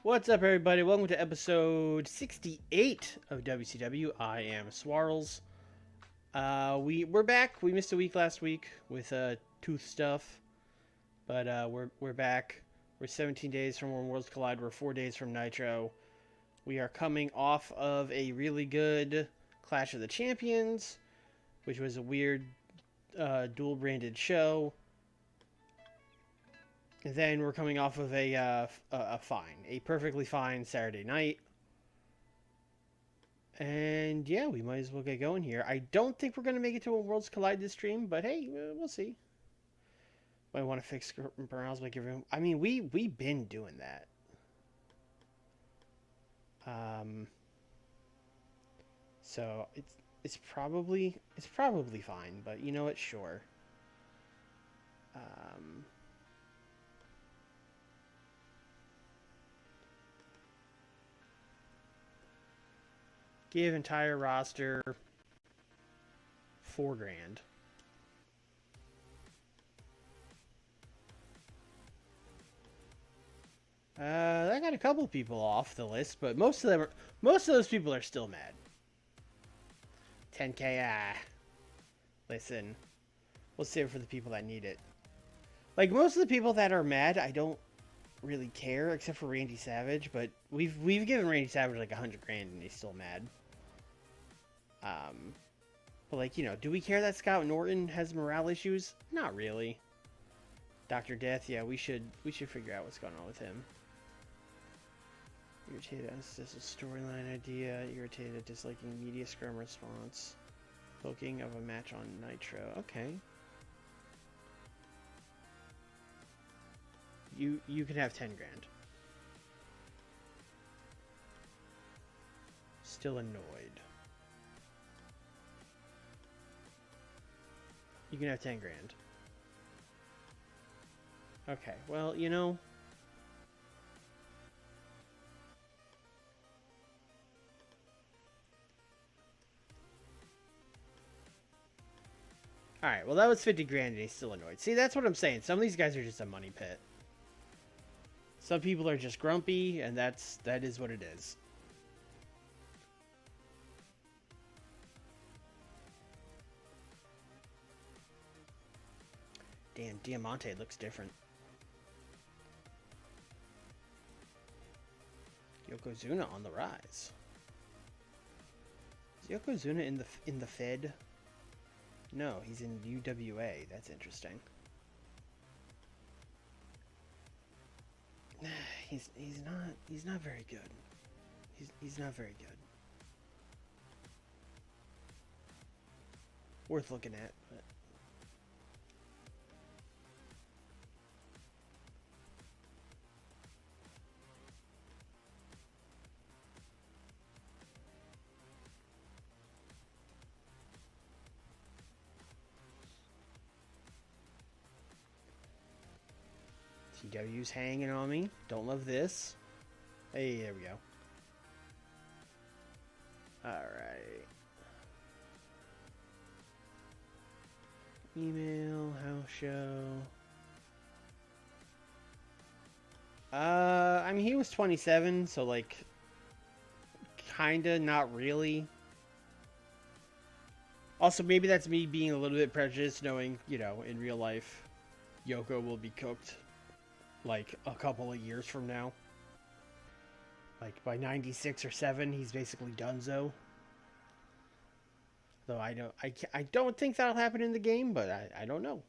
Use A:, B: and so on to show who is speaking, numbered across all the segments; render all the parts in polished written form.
A: What's up, everybody? Welcome to episode 68 of WCW. I am Swarls. We're back. We missed a week last week with tooth stuff, but we're back. We're 17 days from when Worlds Collide. We're 4 days from Nitro. We are coming off of a really good Clash of the Champions, which was a weird dual branded show. And then we're coming off of a perfectly fine Saturday night. And yeah, we might as well get going here. I don't think we're going to make it to a Worlds Collide this stream, but hey, we'll see. Might want to fix Browns by giving. I mean, we've been doing that. So it's probably fine, but you know what? Sure. Give entire roster $4,000. I got a couple people off the list, but most of those people are still mad. 10K, listen, we'll save it for the people that need it. Like, most of the people that are mad, I don't really care, except for Randy Savage, but we've given Randy Savage like $100,000 and he's still mad. But like, you know, do we care that Scott Norton has morale issues? Not really. Dr. Death, yeah, we should figure out what's going on with him. Irritated as a storyline idea. Irritated at disliking media scrum response. Booking of a match on Nitro. Okay. You can have $10,000. Still annoyed. You can have $10,000. Okay, well, you know. Alright, well that was $50,000 and he's still annoyed. See, that's what I'm saying. Some of these guys are just a money pit. Some people are just grumpy, and that is what it is. Damn, Diamante looks different. Yokozuna on the rise. Is Yokozuna in the Fed? No, he's in UWA. That's interesting. He's not very good. He's not very good. Worth looking at, but TEW's hanging on me. Don't love this. Hey, there we go. Alright. Email, house show. I mean, he was 27, so like, kinda, not really. Also, maybe that's me being a little bit prejudiced, knowing, you know, in real life, Yoko will be cooked like a couple of years from now. Like by 96 or 7, he's basically donezo. Though I don't think that'll happen in the game, but I don't know.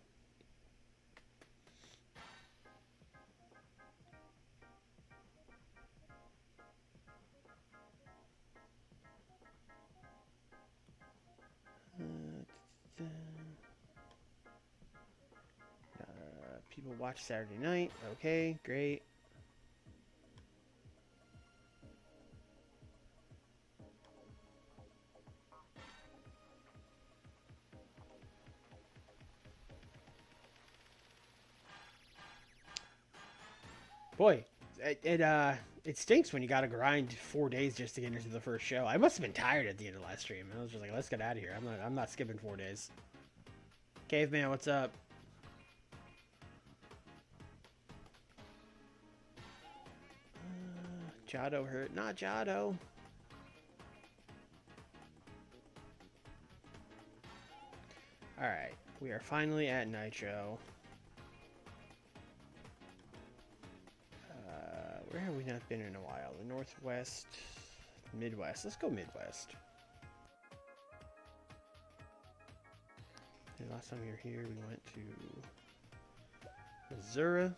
A: People watch Saturday night. Okay, great. Boy, it stinks when you gotta grind 4 days just to get into the first show. I must have been tired at the end of last stream. I was just like, let's get out of here. I'm not skipping 4 days. Caveman, what's up? Jado hurt. Not Jado. Alright. We are finally at Nitro. Where have we not been in a while? The Northwest, Midwest. Let's go Midwest. The last time we were here, we went to Missouri.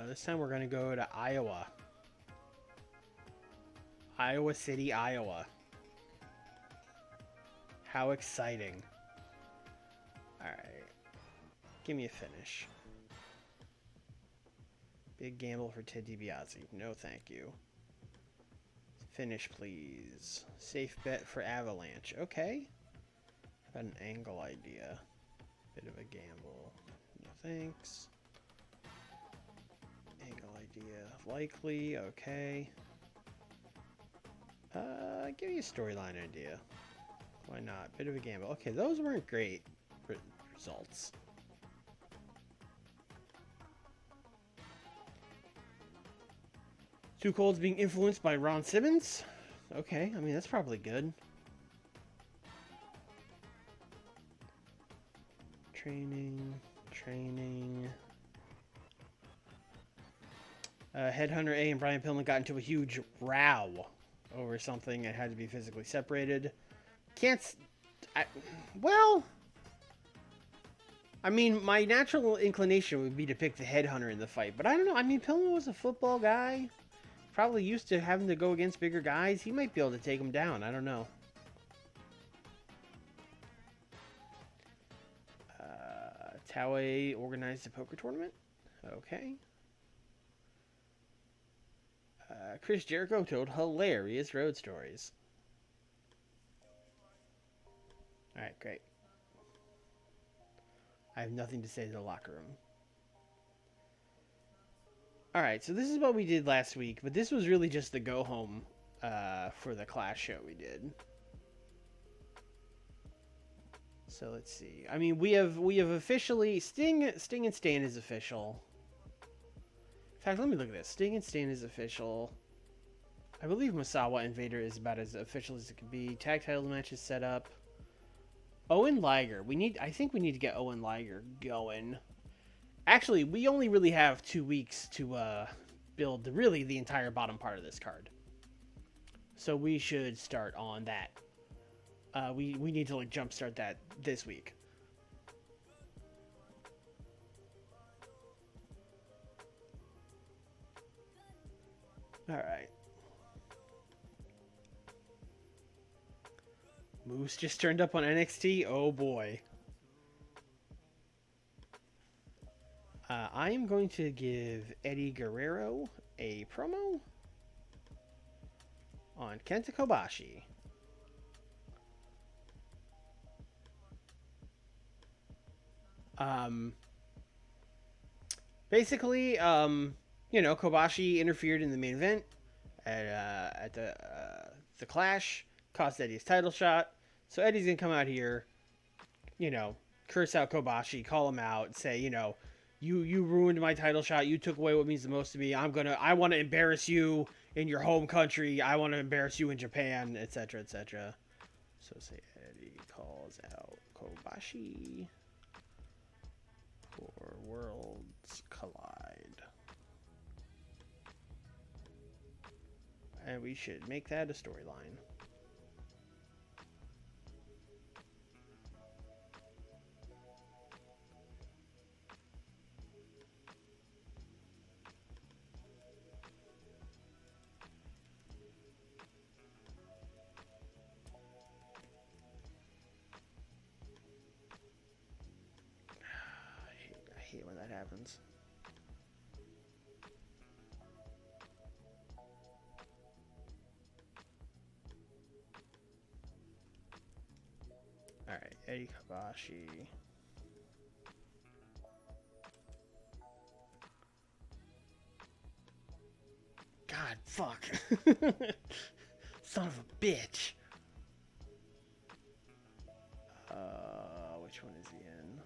A: This time we're going to go to Iowa. Iowa City, Iowa. How exciting. Alright. Give me a finish. Big gamble for Ted DiBiase. No, thank you. Finish, please. Safe bet for Avalanche. Okay. How about an angle idea? Bit of a gamble. No, thanks. Angle idea. Likely. Okay. Give me a storyline idea. Why not? Bit of a gamble. Okay, those weren't great results. Too Cold's being influenced by Ron Simmons. Okay, I mean, that's probably good. Training. Headhunter A and Brian Pillman got into a huge row over something that had to be physically separated. Well, I mean, my natural inclination would be to pick the Headhunter in the fight, but I don't know. I mean, Pillman was a football guy. Probably used to having to go against bigger guys. He might be able to take him down. I don't know. TEW organized a poker tournament. Okay. Chris Jericho told hilarious road stories. Alright, great. I have nothing to say to the locker room. Alright, so this is what we did last week, but this was really just the go-home for the Clash show we did. So let's see. I mean, we have officially... Sting and Stan is official. In fact, let me look at this. Sting and Stan is official. I believe Misawa and Vader is about as official as it can be. Tag title match is set up. Owen Liger. I think we need to get Owen Liger going. Actually, we only really have 2 weeks to build really the entire bottom part of this card. So we should start on that. We need to like jumpstart that this week. All right. Moose just turned up on NXT. Oh boy. I am going to give Eddie Guerrero a promo on Kenta Kobashi. Basically, you know, Kobashi interfered in the main event at the Clash, cost Eddie his title shot. So Eddie's gonna come out here, you know, curse out Kobashi, call him out, say, you know, you ruined my title shot. You took away what means the most to me. I want to embarrass you in your home country. I want to embarrass you in Japan, etc., etc. So say Eddie calls out Kobashi for Worlds Collide. And we should make that a storyline. I hate when that happens. Alright, Eddie Kobashi. God, fuck. Son of a bitch. Which one is he in?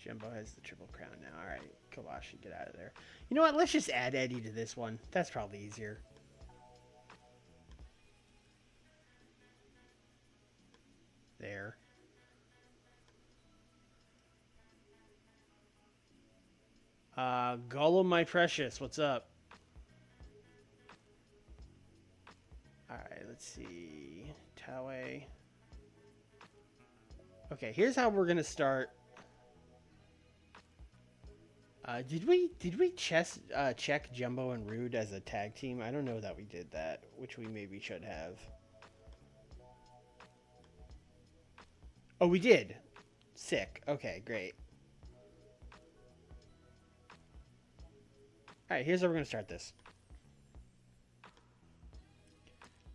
A: Jumbo has the Triple Crown now. All right, Kobashi, get out of there. You know what? Let's just add Eddie to this one. That's probably easier. There. Gollum, my precious, what's up? Alright, let's see. TEW. Okay, here's how we're gonna start. Did we check Jumbo and Rude as a tag team? I don't know that we did that, which we maybe should have. Oh, we did. Sick. Okay, great. Alright, here's how we're gonna start this.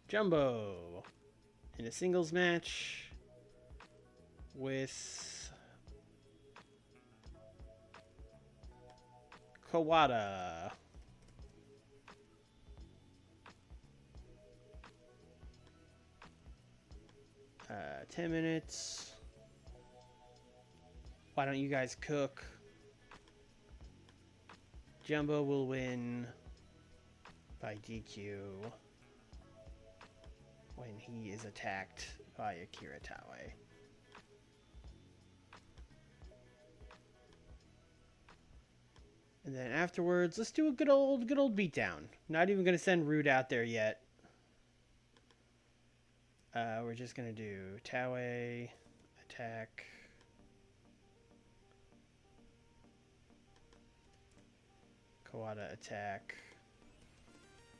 A: Jumbo in a singles match with Kawada. 10 minutes. Why don't you guys cook? Jumbo will win by DQ when he is attacked by Akira Taue. And then afterwards, let's do a good old beatdown. Not even going to send Rude out there yet. We're just going to do Taue, attack. Kawada, attack.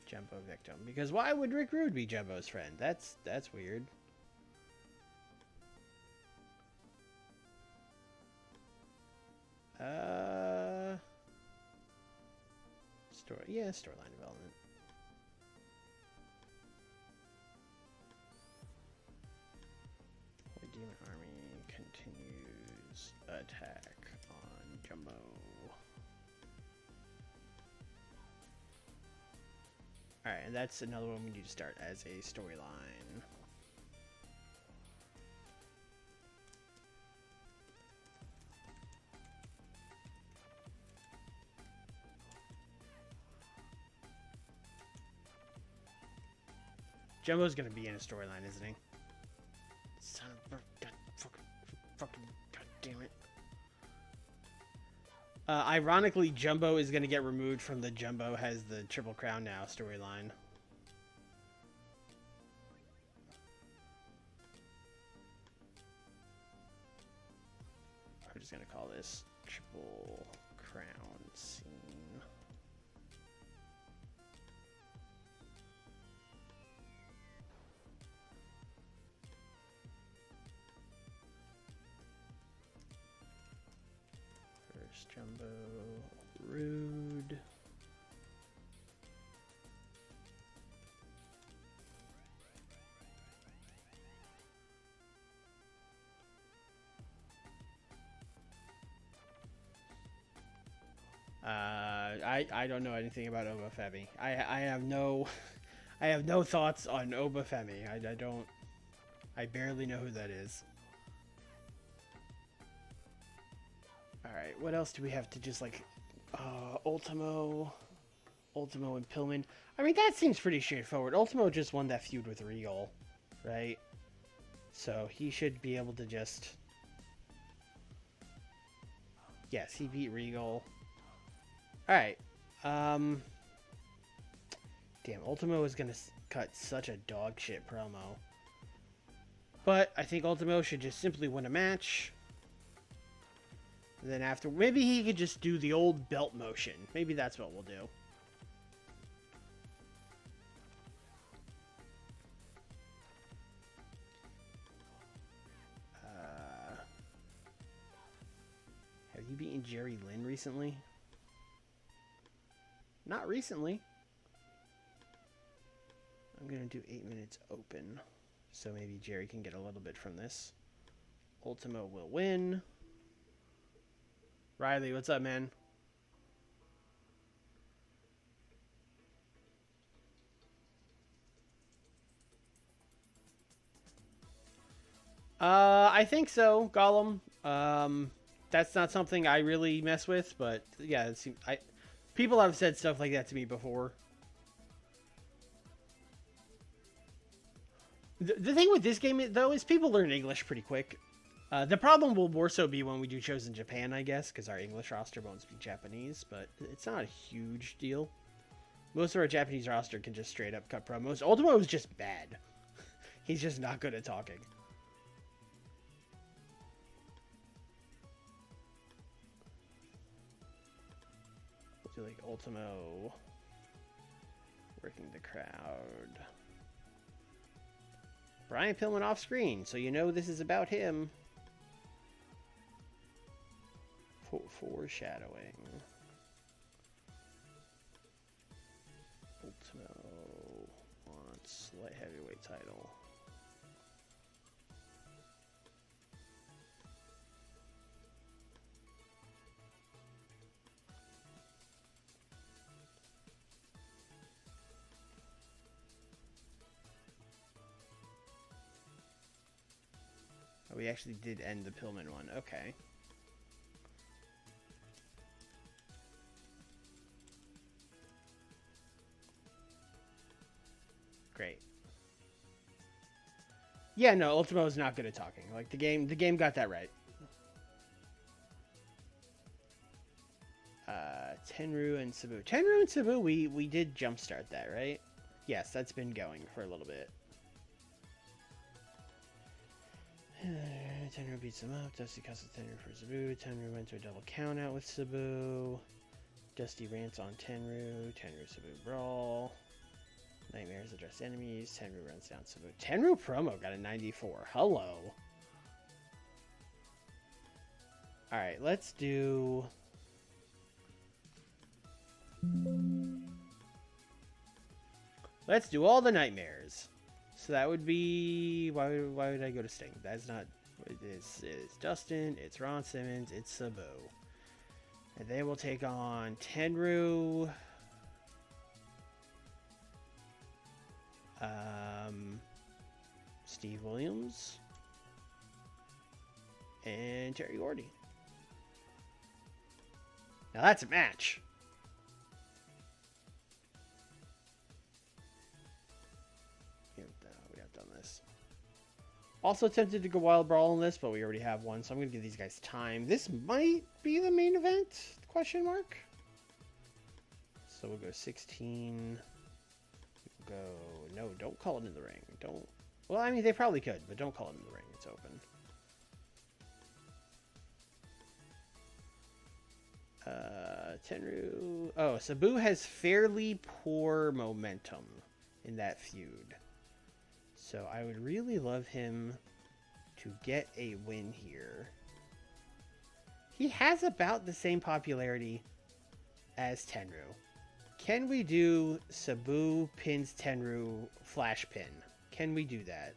A: Jumbo, victim. Because why would Rick Rude be Jumbo's friend? That's weird. Storyline development. The Demon Army continues attack on Jumbo. Alright, and that's another one we need to start as a storyline. Jumbo's gonna be in a storyline, isn't he? Son of a fucking god damn it. Ironically, Jumbo is gonna get removed from the Jumbo has the Triple Crown now storyline. I'm just gonna call this Triple Crown scene. Jumbo, Rude. I don't know anything about Obafemi. I have no I have no thoughts on Obafemi. I barely know who that is. Alright, what else do we have to just like Ultimo and Pillman? I mean, that seems pretty straightforward. Ultimo just won that feud with Regal, right? So he should be able to just... Yes, he beat Regal. Alright. Damn, Ultimo is going to cut such a dog shit promo. But I think Ultimo should just simply win a match. And then after, maybe he could just do the old belt motion. Maybe that's what we'll do. Have you beaten Jerry Lynn recently? Not recently. I'm going to do 8 minutes open. So maybe Jerry can get a little bit from this. Ultimo will win. Riley, what's up, man? I think so, Gollum. that's not something I really mess with, but yeah, people have said stuff like that to me before. The thing with this game, though, is people learn English pretty quick. The problem will more so be when we do shows in Japan, I guess, because our English roster won't speak Japanese, but it's not a huge deal. Most of our Japanese roster can just straight up cut promos. Ultimo is just bad. He's just not good at talking. We'll do like Ultimo working the crowd. Brian Pillman off screen, so you know this is about him. Foreshadowing. Ultimo wants light heavyweight title. Oh, we actually did end the Pillman one. Okay. Great. Yeah, no, Ultimo is not good at talking. Like the game got that right. Tenryu and Sabu. Tenryu and Sabu, we did jumpstart that, right? Yes, that's been going for a little bit. Tenryu beats him up. Dusty cuts Tenryu for Sabu. Tenryu went to a double count out with Sabu. Dusty rants on Tenryu. Tenryu Sabu brawl. Nightmares address enemies. Tenryu runs down Sabu. Tenryu promo got a 94. Hello. Alright, let's do... Let's do all the nightmares. So that would be... Why would I go to Sting? That's not... It's Dustin, it's Ron Simmons, it's Sabu. And they will take on Tenryu... Steve Williams and Terry Gordy. Now that's a match. We have done this. Also tempted to go Wild Brawl in this, but we already have one, so I'm going to give these guys time. This might be the main event? Question mark. So we'll go 16. Go. No, don't call it in the ring. Don't. Well, I mean, they probably could, but don't call it in the ring. It's open. Tenryu. Oh, Sabu has fairly poor momentum in that feud. So I would really love him to get a win here. He has about the same popularity as Tenryu. Can we do Sabu pins Tenryu flash pin? Can we do that?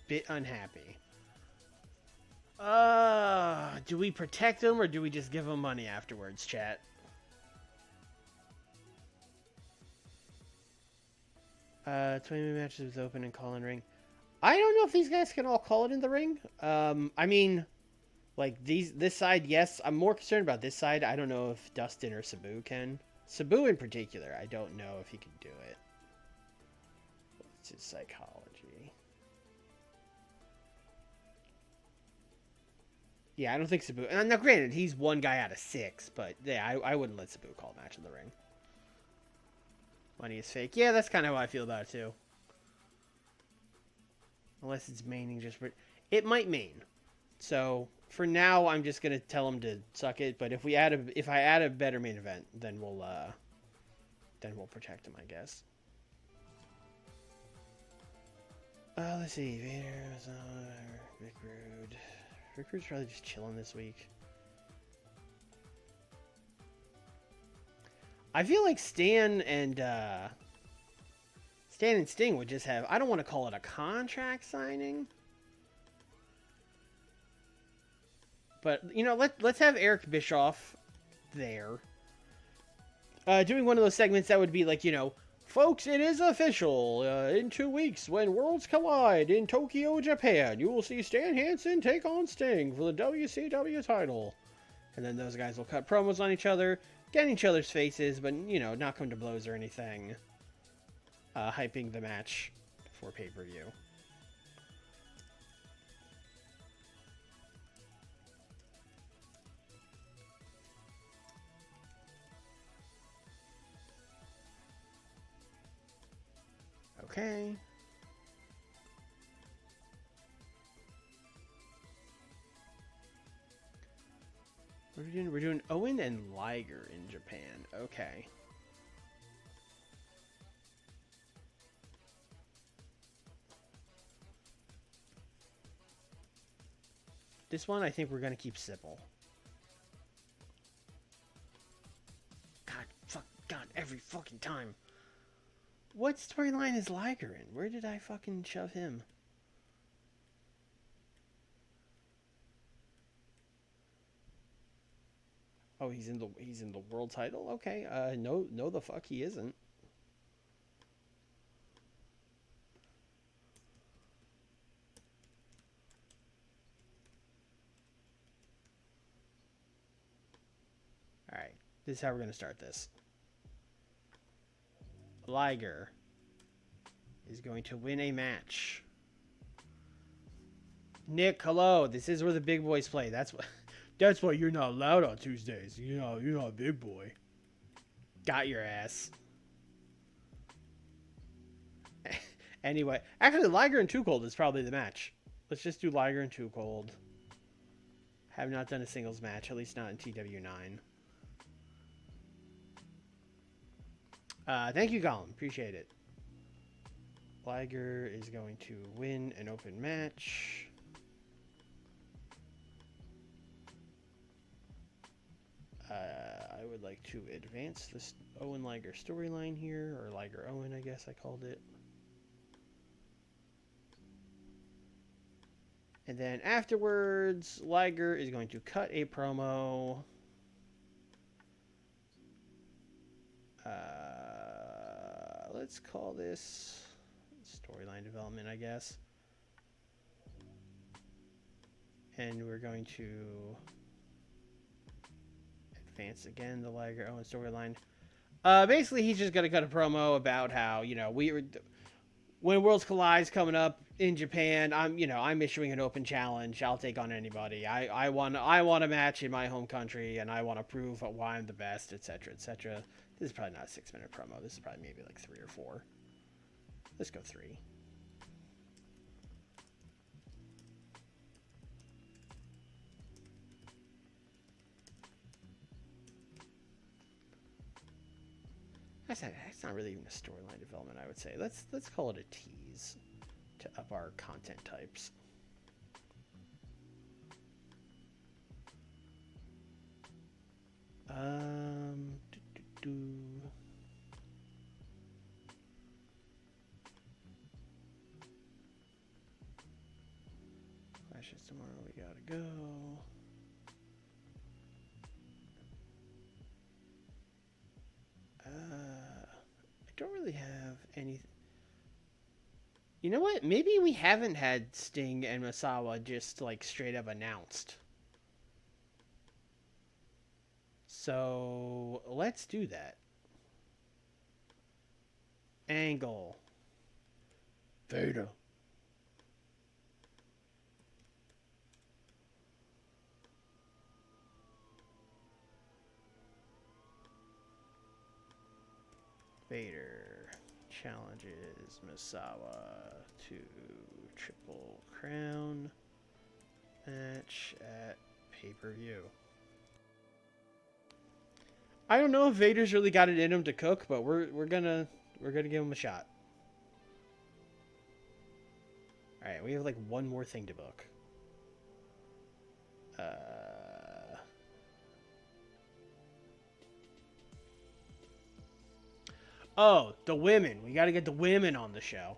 A: Bit unhappy. Do we protect him or do we just give him money afterwards, chat? 20 matches with open and call in ring. I don't know if these guys can all call it in the ring. I mean, like this side, yes. I'm more concerned about this side. I don't know if Dustin or Sabu can. Sabu in particular, I don't know if he can do it. What's his psychology? Yeah, I don't think Sabu... Now, granted, he's one guy out of 6, but yeah, I wouldn't let Sabu call a match in the ring. Money is fake. Yeah, that's kind of how I feel about it, too. Unless it's maining just for... It might main. So, for now, I'm just going to tell him to suck it. But if I add a better main event, then we'll protect him, I guess. Let's see. Vader, Rick Rude. Rick Rude's probably just chilling this week. I feel like Stan and Sting would just have... I don't want to call it a contract signing. But, you know, let's have Eric Bischoff there. Doing one of those segments that would be like, you know, folks, it is official. In 2 weeks, when worlds collide in Tokyo, Japan, you will see Stan Hansen take on Sting for the WCW title. And then those guys will cut promos on each other, get in each other's faces, but, you know, not come to blows or anything. Hyping the match for pay-per-view. Okay. We're doing Owen and Liger in Japan. Okay. This one, I think we're going to keep simple. God, every fucking time. What storyline is Liger in? Where did I fucking shove him? Oh, he's in the world title? Okay. No the fuck he isn't. Alright. This is how we're going to start this. Liger is going to win a match. Nick, hello. This is where the big boys play. That's why you're not allowed on Tuesdays. You're not a big boy. Got your ass. Anyway, actually, Liger and Too Cold is probably the match. Let's just do Liger and Too Cold. Have not done a singles match, at least not in TW9. Thank you, Colin. Appreciate it. Liger is going to win an open match. I would like to advance this Owen Liger storyline here, or Liger Owen, I guess I called it. And then afterwards, Liger is going to cut a promo. Let's call this storyline development, I guess. And we're going to advance again the Liger Owen storyline. Basically, he's just going to cut a promo about how, you know, when Worlds Collide's coming up in Japan, I'm issuing an open challenge. I'll take on anybody. I want a match in my home country, and I want to prove why I'm the best, etc., etc. This is probably not a 6-minute promo. This is probably maybe like 3 or 4. Let's go 3. That's not really even a storyline development, I would say. Let's call it a tease to up our content types. Clashes tomorrow, we gotta go. I don't really have any. You know what? Maybe we haven't had Sting and Misawa just like straight up announced. So let's do that. Angle. Vader. Vader challenges Misawa to Triple Crown match at pay-per-view. I don't know if Vader's really got it in him to cook, but we're gonna give him a shot. All right, we have like one more thing to book. Oh, the women. We got to get the women on the show.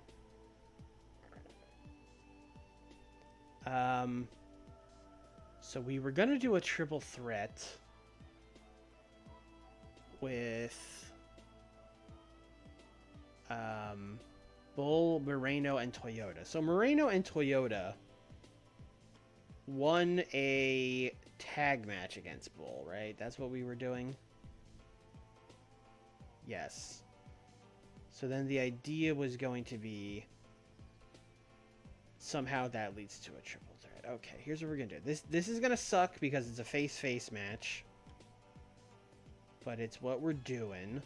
A: So we were gonna do a triple threat. with Bull, Moreno, and Toyota. So Moreno and Toyota won a tag match against Bull, right? That's what we were doing? Yes. So then the idea was going to be somehow that leads to a triple threat. Okay, here's what we're going to do. This is going to suck because it's a face-face match. But it's what we're doing.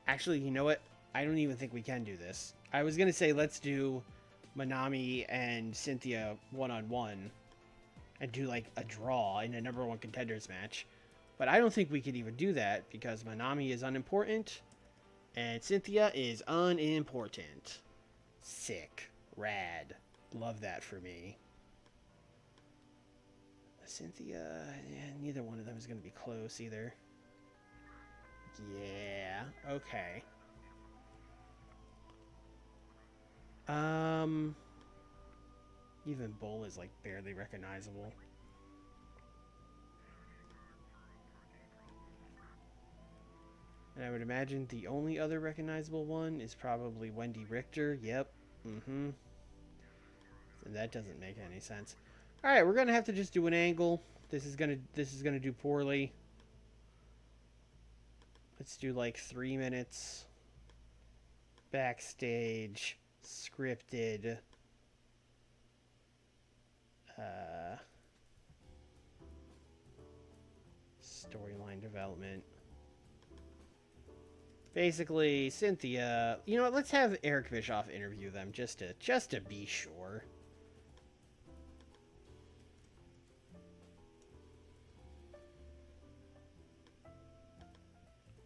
A: Actually, you know what? I don't even think we can do this. I was going to say let's do Manami and Cynthia one-on-one and do like a draw in a number one contenders match. But I don't think we could even do that because Manami is unimportant and Cynthia is unimportant. Sick. Rad. Love that for me. Cynthia, yeah, neither one of them is going to be close either. Yeah, okay. Even Bull is like barely recognizable. And I would imagine the only other recognizable one is probably Wendy Richter. Yep. Mm-hmm. And that doesn't make any sense. All right, we're gonna have to just do an angle. This is gonna do poorly. Let's do like 3 minutes. Backstage, scripted. Storyline development. Basically, Cynthia. You know what? Let's have Eric Bischoff interview them just to be sure.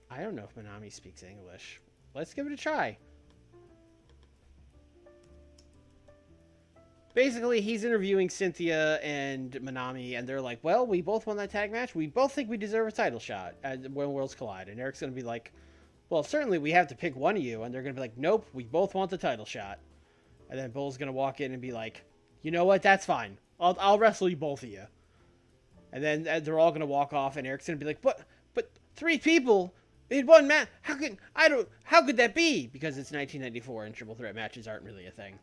A: I don't know if Manami speaks English. Let's give it a try. Basically, he's interviewing Cynthia and Manami, and they're like, well, we both won that tag match. We both think we deserve a title shot when Worlds Collide. And Eric's going to be like, well, certainly we have to pick one of you. And they're going to be like, nope, we both want the title shot. And then Bull's going to walk in and be like, you know what? That's fine. I'll wrestle you both of you. And then they're all going to walk off, and Eric's going to be like, but 3 people in one match? How could that be? Because it's 1994 and triple threat matches aren't really a thing.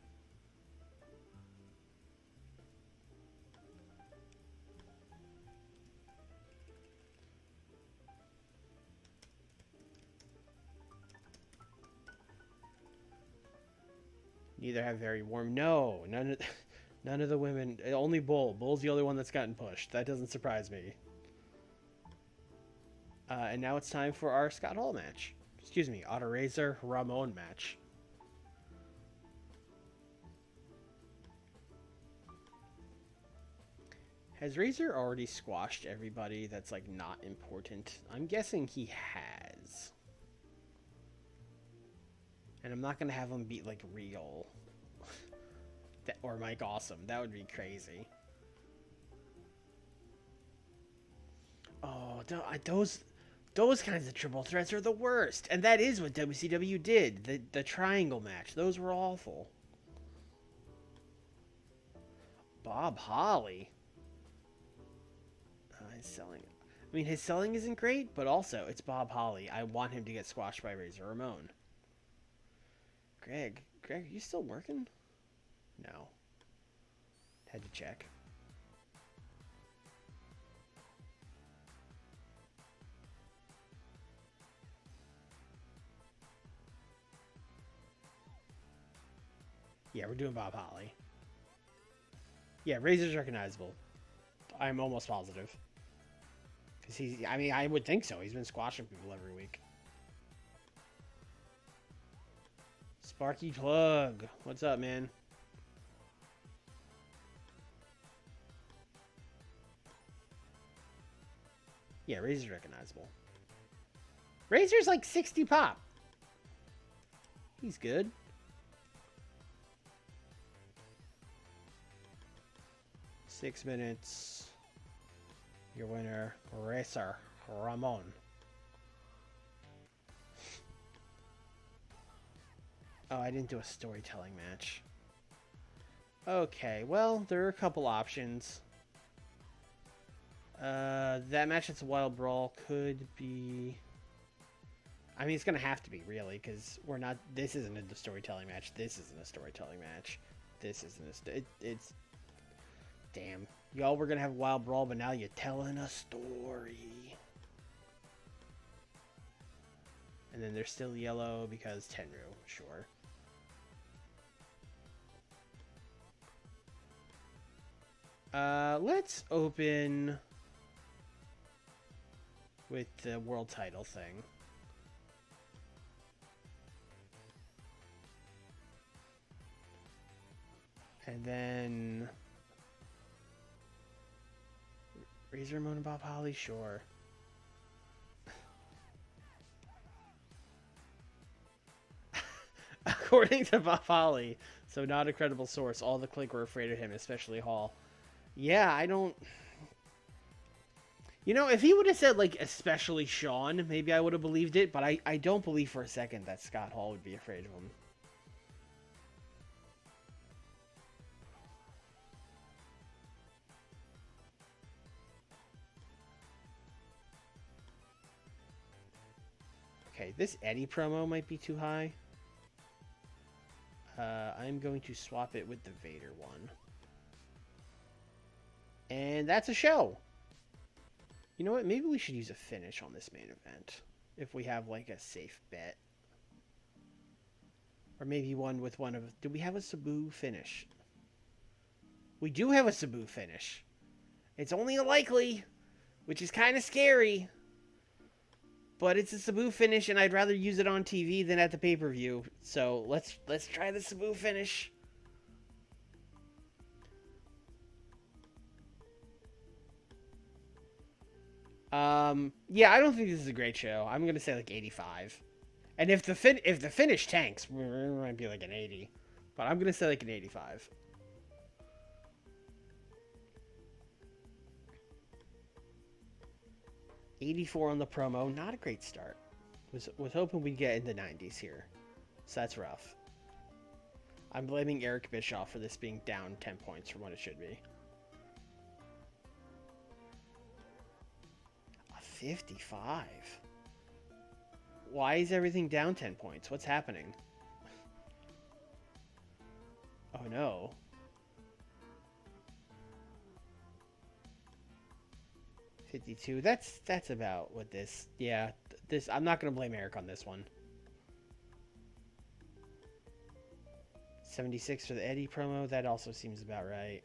A: Neither have very warm. No, none of the women. Only Bull. Bull's the only one that's gotten pushed. That doesn't surprise me. And now it's time for our Scott Hall match. Excuse me, Otto Razor Ramon match. Has Razor already squashed everybody that's like not important? I'm guessing he has. And I'm not going to have him beat, like, Real. Or Mike Awesome. That would be crazy. Oh, those kinds of triple threats are the worst. And that is what WCW did. The triangle match. Those were awful. Bob Holly. His selling. I mean, his selling isn't great, but also, it's Bob Holly. I want him to get squashed by Razor Ramon. Greg, are you still working? No. Had to check. Yeah, we're doing Bob Holly. Yeah, Razor's recognizable. I'm almost positive. Because I would think so. He's been squashing people every week. Sparky Plug. What's up, man? Yeah, Razor's recognizable. Razor's like 60 pop. He's good. Six minutes. Your winner, Razor Ramon. Oh, I didn't do a storytelling match. Okay, well, there are a couple options. That match that's a Wild Brawl could be... I mean, it's going to have to be, really, because we're not... This isn't a storytelling match. This isn't a storytelling match. This isn't a... It's... Damn. Y'all were going to have a Wild Brawl, but now you're telling a story. And then they're still yellow because Tenru, sure. Let's open with the world title thing. And then Razor Ramon and Bob Holly, sure. According to Bob Holly, so not a credible source, all the clique were afraid of him, especially Hall. Yeah, I don't... You know, if he would have said, like, especially Sean, maybe I would have believed it, but I don't believe for a second that Scott Hall would be afraid of him. Okay, this Eddie promo might be too high. I'm going to swap it with the Vader one. And that's a show. You know what? Maybe we should use a finish on this main event. If we have, like, a safe bet. Or maybe one with one of... Do we have a Sabu finish? We do have a Sabu finish. It's only a likely, which is kind of scary. But it's a Sabu finish, and I'd rather use it on TV than at the pay-per-view. So let's try the Sabu finish. Yeah, I don't think this is a great show. I'm gonna say like 85. And if the finish tanks, it might be like an 80. But I'm gonna say like an 85. $84 on the promo, not a great start. Was hoping we'd get in the 90s here. So that's rough. I'm blaming Eric Bischoff for this being down 10 points from what it should be. A 55? Why is everything down 10 points? What's happening? Oh no. $52. That's about what this... Yeah, this... I'm not going to blame Eric on this one. $76 for the Eddie promo. That also seems about right.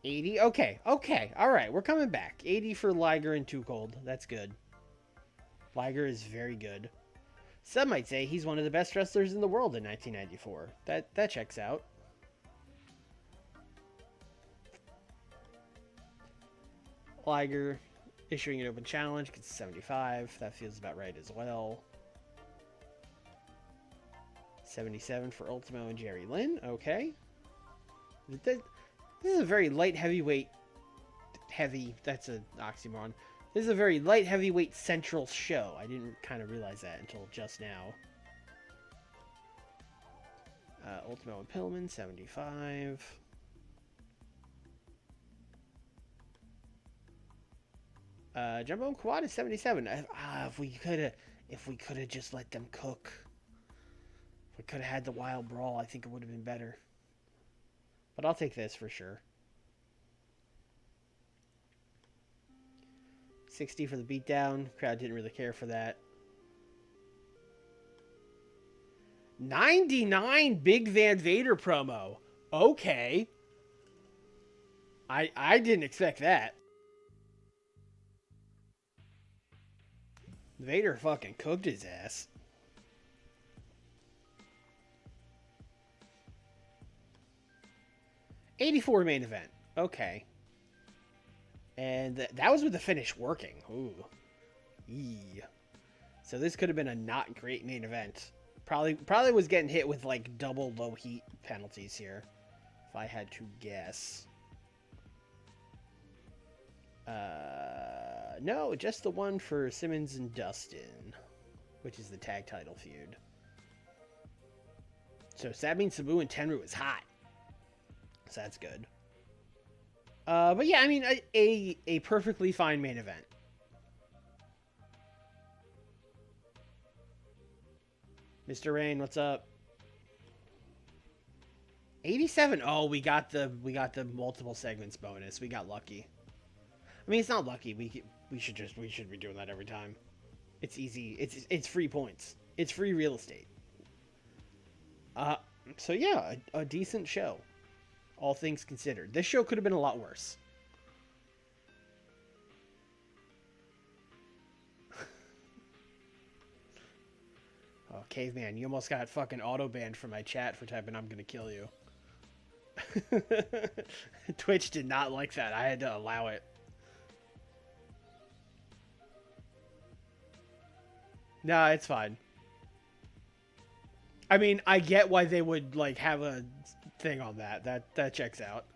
A: $80? Okay. Alright, we're coming back. $80 for Liger and Too Cold. That's good. Liger is very good. Some might say he's one of the best wrestlers in the world in 1994. That checks out. Liger issuing an open challenge gets 75. That feels about right as well. 77 for Ultimo and Jerry Lynn. Okay. This is a very light heavyweight... Heavy. That's an oxymoron. This is a very light heavyweight central show. I didn't kind of realize that until just now. Ultimo and Pillman, 75. Jumbo and Kawada, 77. If we could have just let them cook. If we could have had the Wild Brawl, I think it would have been better. But I'll take this for sure. 60 for the beatdown. Crowd didn't really care for that. 99 Big Van Vader promo. Okay. I didn't expect that. Vader fucking cooked his ass. $84 main event. Okay. And that was with the finish working. Ooh. Yee. So this could have been a not great main event. Probably was getting hit with like double low heat penalties here, if I had to guess. No, just the one for Simmons and Dustin, which is the tag title feud. So that means Sabu and Tenru is hot. So that's good. But yeah, I mean, a perfectly fine main event. Mr. Rain, what's up? 87. Oh, we got the multiple segments bonus. We got lucky. I mean, it's not lucky. We should be doing that every time. It's easy. It's free points. It's free real estate. So yeah, a decent show. All things considered. This show could have been a lot worse. Oh, caveman, you almost got fucking auto banned from my chat for typing "I'm gonna kill you." Twitch did not like that. I had to allow it. Nah, it's fine. I mean, I get why they would like have a thing on that. That checks out.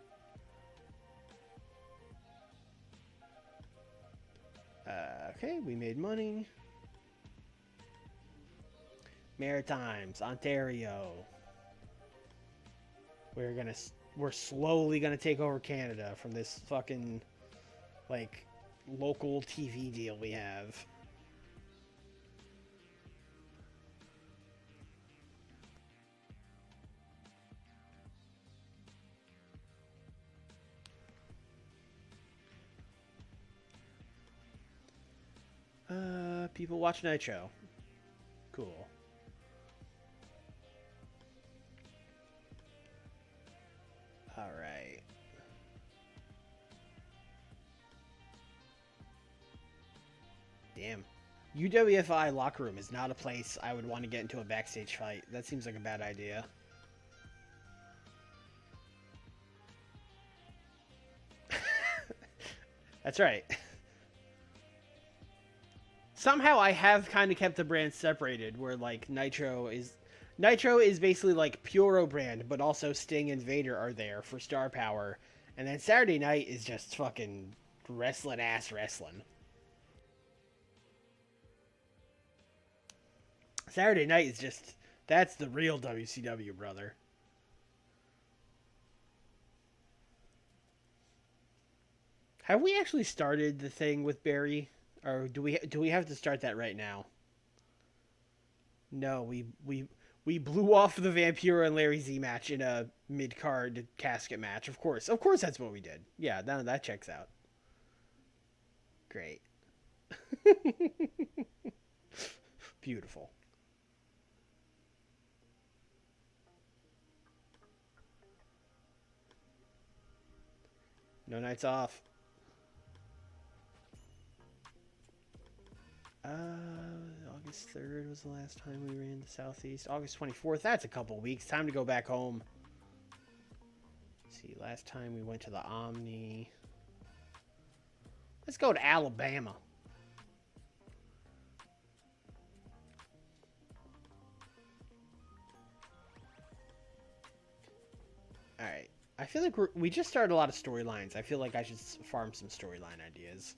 A: Okay, we made money. Maritimes, Ontario. We're slowly gonna take over Canada from this fucking like local TV deal we have. People watch Nitro. Cool. All right. Damn. UWFI locker room is not a place I would want to get into a backstage fight. That seems like a bad idea. That's right. Somehow I have kind of kept the brands separated, where like Nitro is basically like Puro brand, but also Sting and Vader are there for star power, and then Saturday Night is just fucking wrestling. Saturday Night is just that's the real WCW, brother. Have we actually started the thing with Barry, or do we have to start that right now? No, we blew off the Vampiro and Larry Z match in a mid card casket match. Of course, that's what we did. Yeah, that checks out. Great, beautiful. No nights off. August 3rd was the last time we ran the Southeast. August 24th, that's a couple weeks. Time to go back home. Let's see, last time we went to the Omni. Let's go to Alabama. Alright. I feel like we just started a lot of storylines. I feel like I should farm some storyline ideas.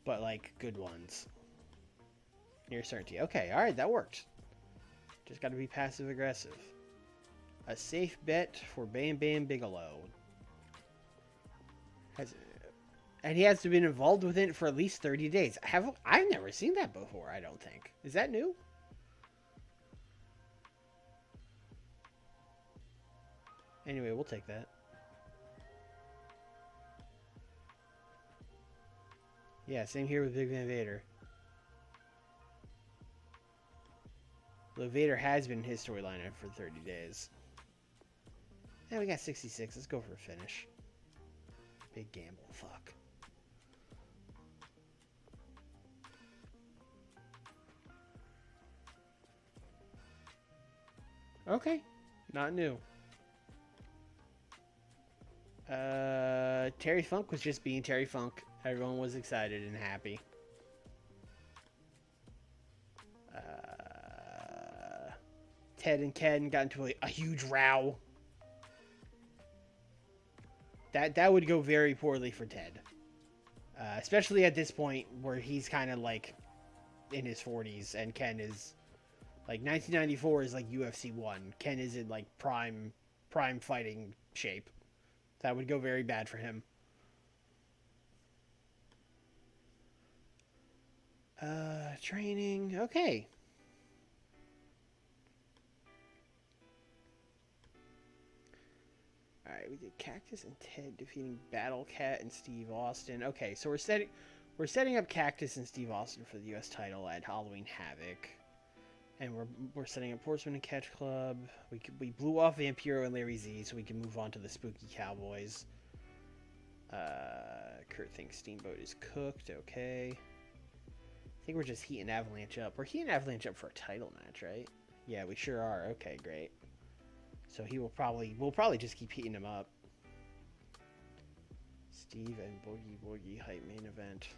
A: But, like, good ones. Near certainty. Okay, alright, that worked. Just gotta be passive-aggressive. A safe bet for Bam Bam Bigelow. And he has to have been involved with it for at least 30 days. I've never seen that before, I don't think. Is that new? Anyway, we'll take that. Yeah, same here with Big Van Vader. Though Vader has been his storyline for 30 days. Yeah, we got 66. Let's go for a finish. Big gamble. Fuck. Okay. Not new. Terry Funk was just being Terry Funk. Everyone was excited and happy. Ted and Ken got into a huge row. That would go very poorly for Ted. especially at this point where he's kind of like in his 40s and Ken is like 1994 is like UFC 1. Ken is in like prime fighting shape. That would go very bad for him. Training. Okay. Alright, we did Cactus and Ted defeating Battle Cat and Steve Austin. Okay, so we're setting up Cactus and Steve Austin for the US title at Halloween Havoc. And we're setting up Horseman and Catch Club. We blew off Vampiro and Larry Z so we can move on to the Spooky Cowboys. Kurt thinks Steamboat is cooked. Okay. I think we're just heating Avalanche up. We're heating Avalanche up for a title match, right? Yeah, we sure are. Okay, great. So we'll probably just keep heating him up. Steve and Boogie Woogie hype main event.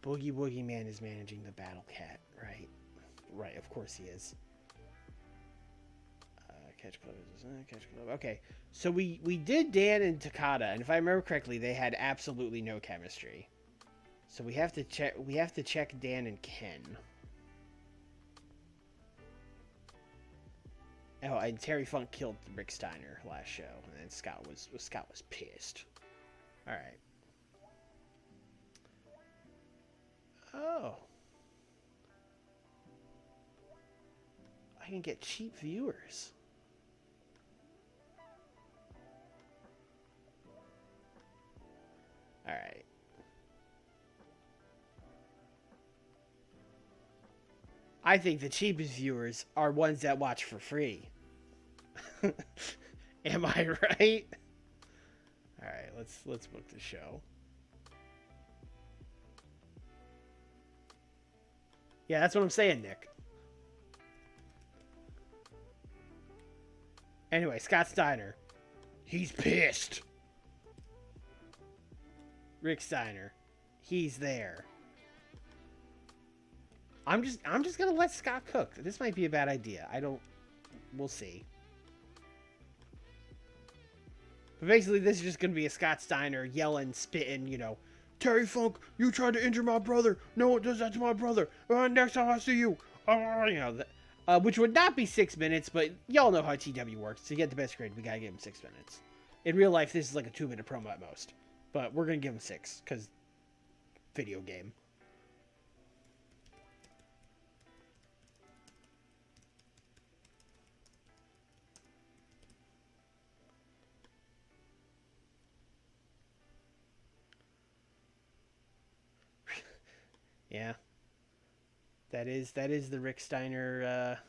A: Boogie Woogie Man is managing the Battle Cat, right? Right, of course he is. Catch Club is Catch Club. Okay, so we did Dan and Takada, and if I remember correctly, they had absolutely no chemistry. So we have to check Dan and Ken. Oh, and Terry Funk killed Rick Steiner last show, and then Scott was pissed. All right. Oh. I can get cheap viewers. All right. I think the cheapest viewers are ones that watch for free. Am I right? All right, let's book the show. Yeah, that's what I'm saying, Nick. Anyway, Scott Steiner. He's pissed. Rick Steiner. He's there. I'm just gonna let Scott cook. This might be a bad idea. We'll see. But basically, this is just gonna be a Scott Steiner yelling, spitting, you know, Terry Funk, you tried to injure my brother. No one does that to my brother. Next time I see you, you know, which would not be 6 minutes, but y'all know how TEW works. To get the best grade, we gotta give him 6 minutes. In real life, this is like a 2-minute promo at most, but we're gonna give him 6 because video game. Yeah, that is the Rick Steiner.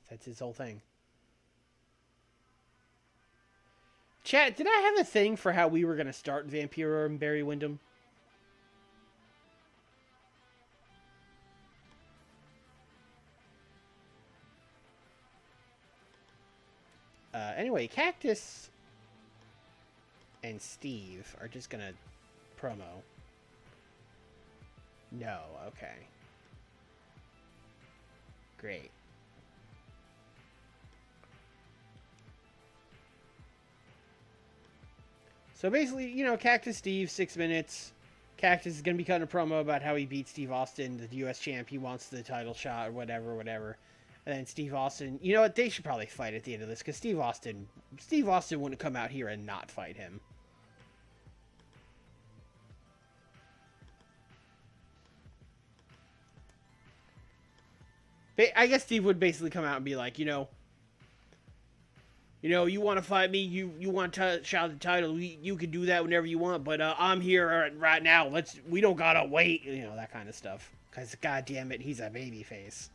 A: That's his whole thing. Chat, did I have a thing for how we were gonna start Vampiro and Barry Windham? Anyway, Cactus and Steve are just gonna promo. No, okay. Great. So basically, you know, Cactus Steve, 6 minutes. Cactus is going to be cutting a promo about how he beat Steve Austin, the U.S. champ. He wants the title shot or whatever. And then Steve Austin, you know what? They should probably fight at the end of this because Steve Austin wouldn't come out here and not fight him. I guess Steve would basically come out and be like, you know, you want to fight me, you want to shout the title, you can do that whenever you want, but I'm here right now. We don't gotta wait, you know, that kind of stuff. Because, god damn it, he's a babyface.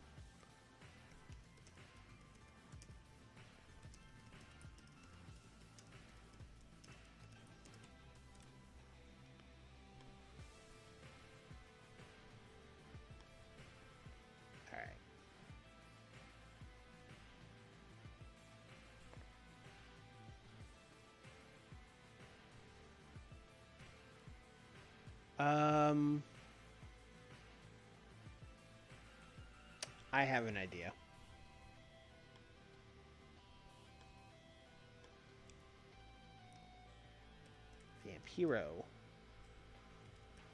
A: I have an idea. Vampiro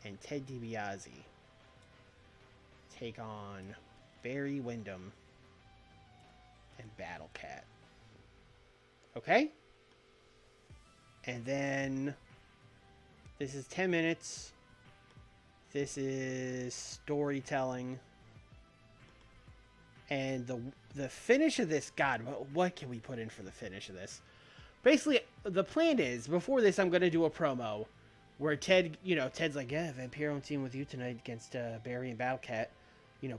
A: and Ted DiBiase take on Barry Windham and Battle Cat. Okay? And then this is 10 minutes. This is storytelling. And the finish of this, God, what can we put in for the finish of this? Basically, the plan is, before this, I'm going to do a promo where Ted, Ted's like, yeah, Vampiro team with you tonight against Barry and Battle Cat.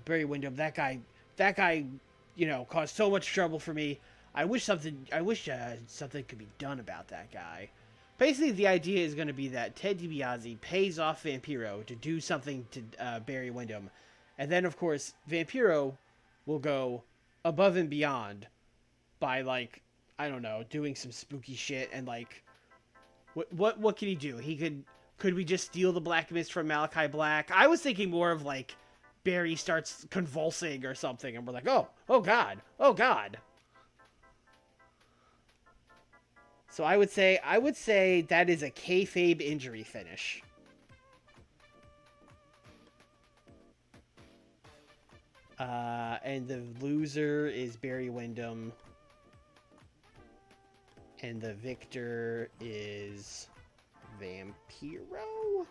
A: Barry Windham, that guy, caused so much trouble for me. I wish something could be done about that guy. Basically, the idea is going to be that Ted DiBiase pays off Vampiro to do something to Barry Windham. And then, of course, Vampiro will go above and beyond by, doing some spooky shit. And, what could he do? Could we just steal the Black Mist from Malachi Black? I was thinking more of, Barry starts convulsing or something. And we're like, oh, God. So I would say that is a kayfabe injury finish. And the loser is Barry Windham. And the victor is Vampiro?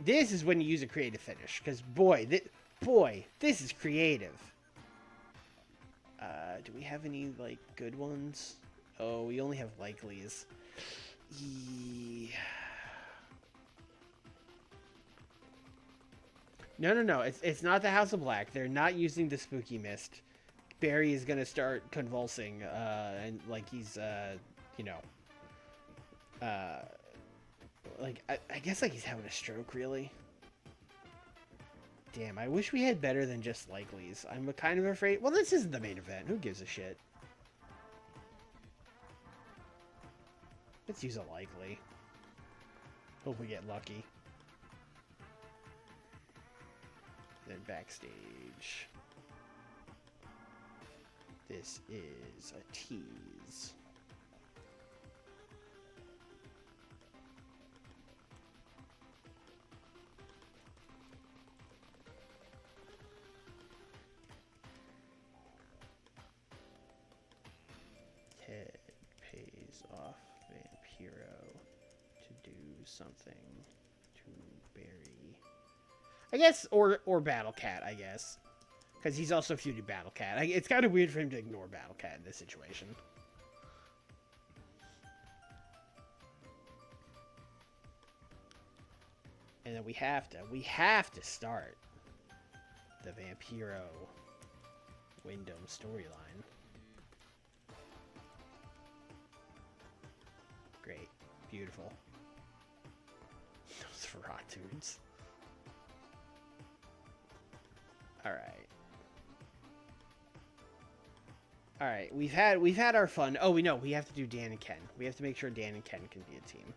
A: This is when you use a creative finish. Because, boy, this is creative. Do we have any, good ones? Oh, we only have likelies. No. It's not the House of Black. They're not using the Spooky Mist. Barry is going to start convulsing, and, he's, I guess, he's having a stroke, really. Damn, I wish we had better than just likelies. I'm kind of afraid... Well, this isn't the main event. Who gives a shit? Let's use a likely. Hope we get lucky. Then backstage. This is a tease. Ted pays off Vampiro to do something to Barry. I guess, or Battle Cat, I guess. Because he's also feuded Battle Cat. It's kind of weird for him to ignore Battle Cat in this situation. And then we have to start the Vampiro Windham storyline. Great. Beautiful. Those rot dudes. Alright, we've had our fun. Oh, we have to do Dan and Ken. We have to make sure Dan and Ken can be a team.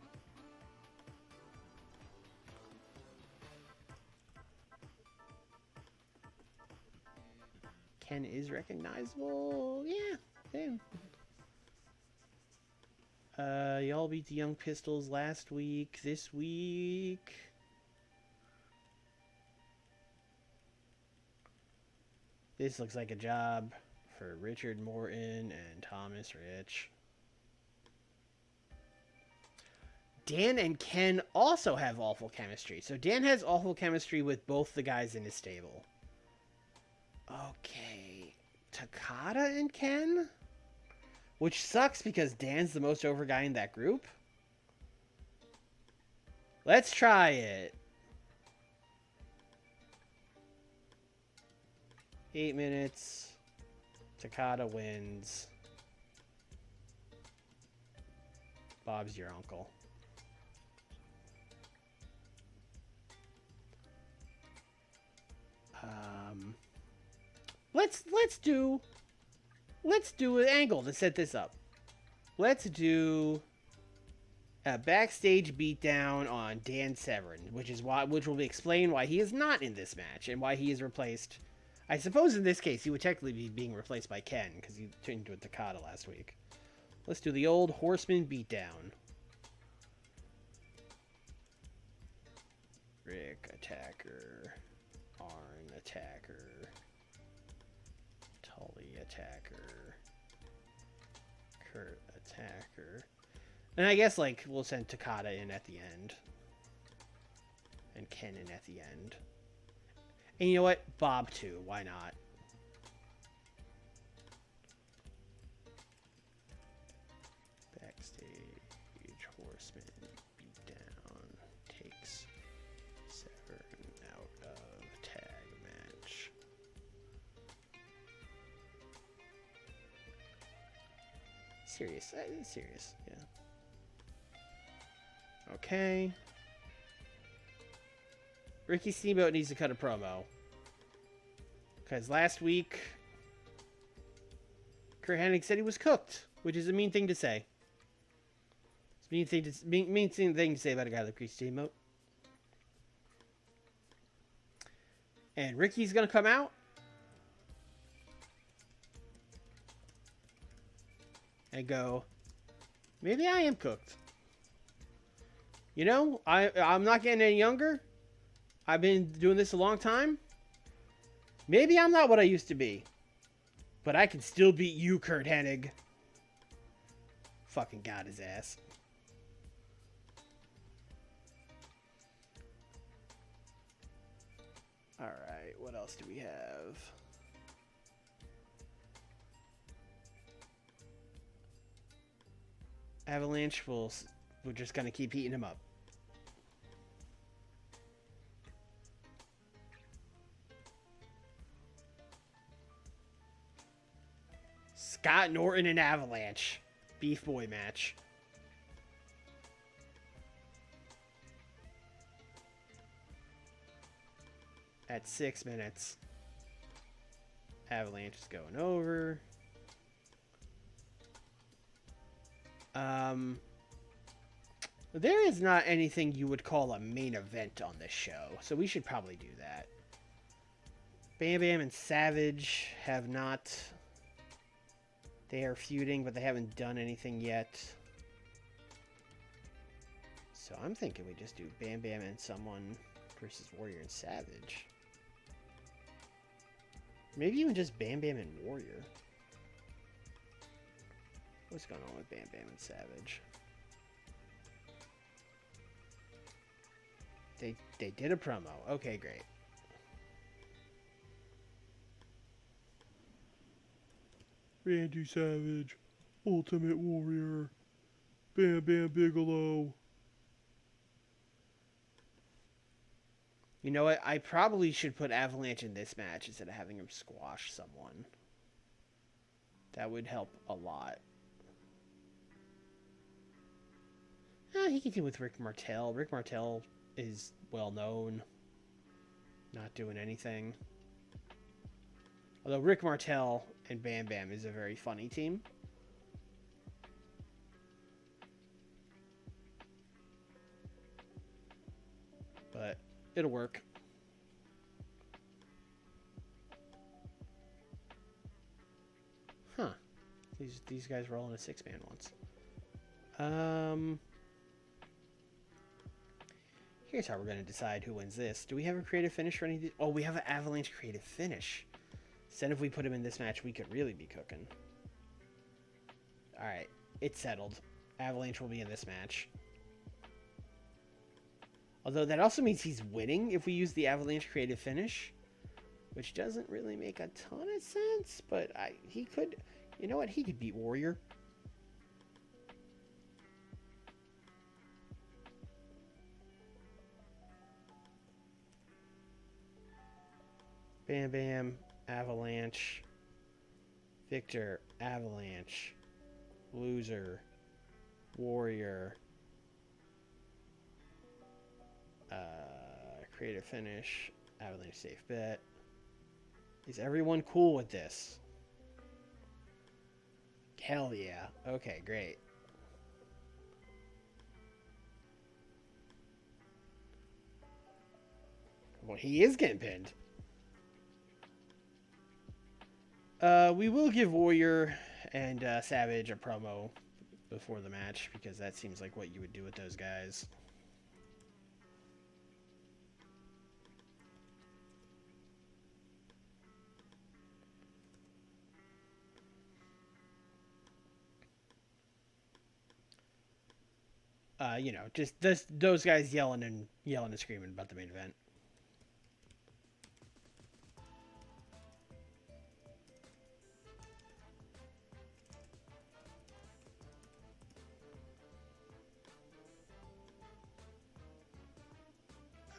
A: Ken is recognizable. Yeah, damn. Y'all beat the Young Pistols last week. This week... This looks like a job for Richard Morton and Thomas Rich. Dan and Ken also have awful chemistry. So Dan has awful chemistry with both the guys in his stable. Okay. Takada and Ken? Which sucks because Dan's the most over guy in that group. Let's try it. 8 minutes. Takada wins. Bob's your uncle. Let's do an angle to set this up. Let's do a backstage beatdown on Dan Severn, which will explain why he is not in this match and why he is replaced. I suppose in this case he would technically be being replaced by Ken because he turned into a Takada last week. Let's do the old Horseman beatdown. Rick, attacker. Arn, attacker. Tully, attacker. Kurt, attacker. And I guess, like, we'll send Takada in at the end. And Ken in at the end. And you know what? Bob, too. Why not? Backstage. Horseman beatdown. Takes Severn out of tag match. Serious. Serious. Yeah. Okay. Ricky Steamboat needs to cut a promo. Because last week, Kurt Hennig said he was cooked, which is a mean thing to say. It's a mean thing to say about a guy like Ricky Steamboat. And Ricky's going to come out. And go, maybe I am cooked. You know, I'm not getting any younger. I've been doing this a long time. Maybe I'm not what I used to be. But I can still beat you, Kurt Hennig. Fucking got his ass. Alright, what else do we have? Avalanche, we're just gonna keep heating him up. Scott Norton and Avalanche. Beef Boy match. At 6 minutes. Avalanche is going over. There is not anything you would call a main event on this show, so we should probably do that. Bam Bam and Savage have not... They are feuding, but they haven't done anything yet. So I'm thinking we just do Bam Bam and someone versus Warrior and Savage. Maybe even just Bam Bam and Warrior. What's going on with Bam Bam and Savage? They did a promo. Okay, great. Randy Savage, Ultimate Warrior, Bam Bam Bigelow. You know what? I probably should put Avalanche in this match instead of having him squash someone. That would help a lot. He can deal with Rick Martel. Rick Martel is well known. Not doing anything. Although Rick Martel and Bam Bam is a very funny team. But it'll work. Huh. These guys rolling a 6-man once. Here's how we're going to decide who wins this. Do we have a creative finish for any of these? Oh, we have an Avalanche creative finish. Then if we put him in this match, we could really be cooking. Alright, it's settled. Avalanche will be in this match. Although that also means he's winning if we use the Avalanche creative finish. Which doesn't really make a ton of sense, but he could... You know what? He could beat Warrior. Bam Bam, Avalanche, Victor, Avalanche, Loser, Warrior, creative finish, Avalanche safe bet. Is everyone cool with this? Hell yeah. Okay, great. Well, he is getting pinned. We will give Warrior and Savage a promo before the match, because that seems like what you would do with those guys. You know, just those guys yelling and screaming about the main event.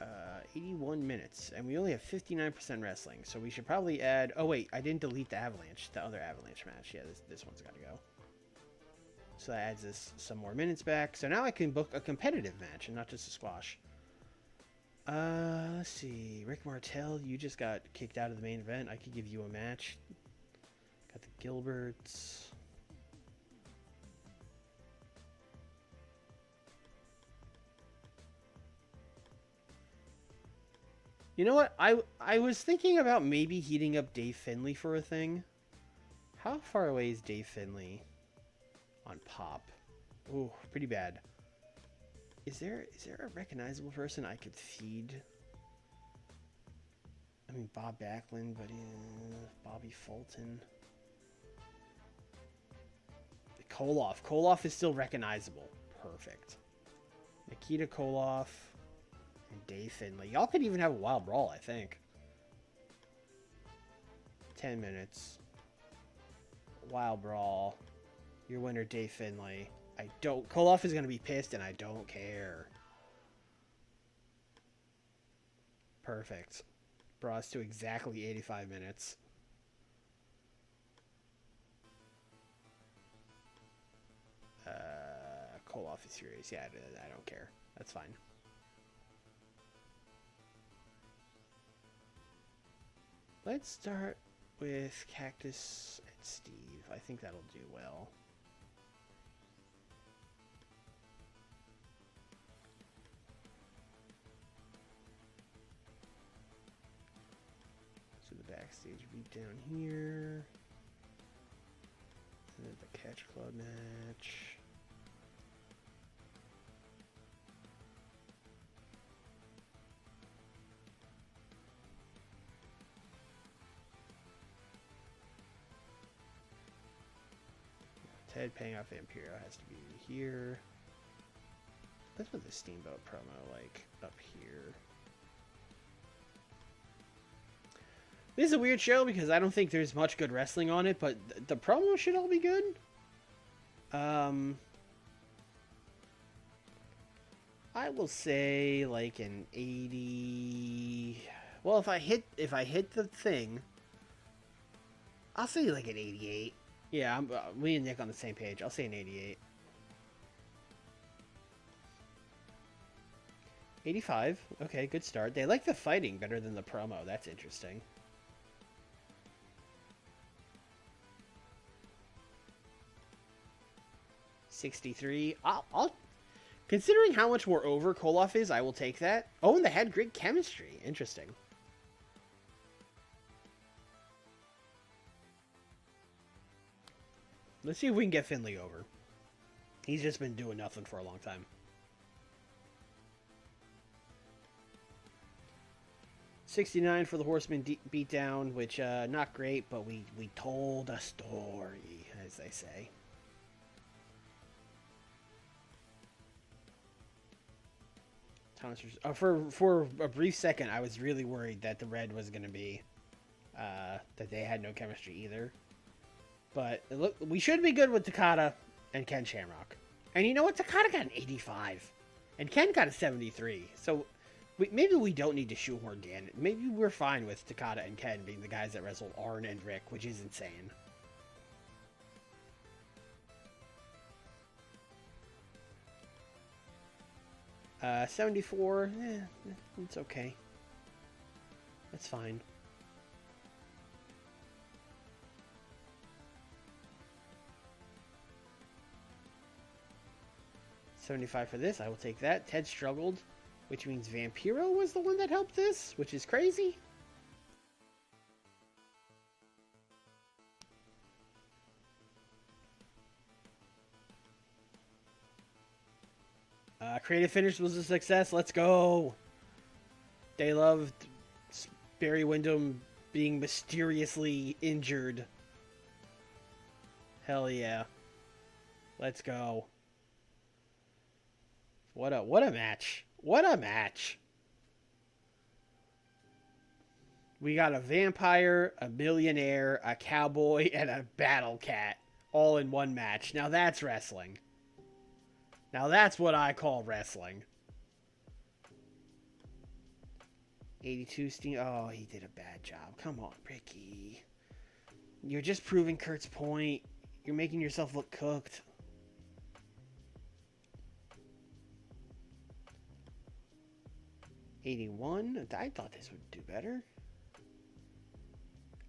A: Uh, 81 minutes, and we only have 59% wrestling, so we should probably add... Oh, wait, I didn't delete the Avalanche, the other Avalanche match. Yeah, this one's got to go. So that adds us some more minutes back. So now I can book a competitive match and not just a squash. Let's see. Rick Martel, you just got kicked out of the main event. I could give you a match. Got the Gilberts. You know what? I was thinking about maybe heating up Dave Finlay for a thing. How far away is Dave Finlay on Pop? Ooh, pretty bad. Is there a recognizable person I could feed? I mean, Bob Backlund, but Bobby Fulton. Koloff. Koloff is still recognizable. Perfect. Nikita Koloff and Dave Finlay. Y'all could even have a wild brawl, I think. 10 minutes. Wild brawl. Your winner, Dave Finlay. Koloff is going to be pissed, and I don't care. Perfect. Brought us to exactly 85 minutes. Koloff is furious. Yeah, I don't care. That's fine. Let's start with Cactus and Steve. I think that'll do well. So the backstage beat down here. And then the Catch Club match. Ted paying off Vampiro has to be here. Let's put the Steamboat promo like up here. This is a weird show because I don't think there's much good wrestling on it, but the promo should all be good. I will say like an 80. Well, if I hit the thing, I'll say like an 88. Yeah, me and Nick on the same page. I'll say an 88. 85. Okay, good start. They like the fighting better than the promo. That's interesting. $63. I'll considering how much more over Koloff is, I will take that. Oh, and they had great chemistry. Interesting. Let's see if we can get Finlay over. He's just been doing nothing for a long time. $69 for the Horseman beatdown, which not great, but we told a story, as they say. Thomas, for a brief second, I was really worried that the red was going to be that they had no chemistry either. But look, we should be good with Takada and Ken Shamrock. And you know what? Takada got an 85. And Ken got a 73. So maybe we don't need to shoehorn Dan. Maybe we're fine with Takada and Ken being the guys that wrestled Arn and Rick, which is insane. Uh, 74. It's okay. That's fine. $75 for this. I will take that. Ted struggled, which means Vampiro was the one that helped this, which is crazy. Creative finish was a success. Let's go. They loved Barry Windham being mysteriously injured. Hell yeah. Let's go. What a match. What a match. We got a vampire, a millionaire, a cowboy, and a battle cat all in one match. Now that's wrestling. Now that's what I call wrestling. 82 Steen. Oh, he did a bad job. Come on, Ricky. You're just proving Kurt's point. You're making yourself look cooked. $81. I thought this would do better.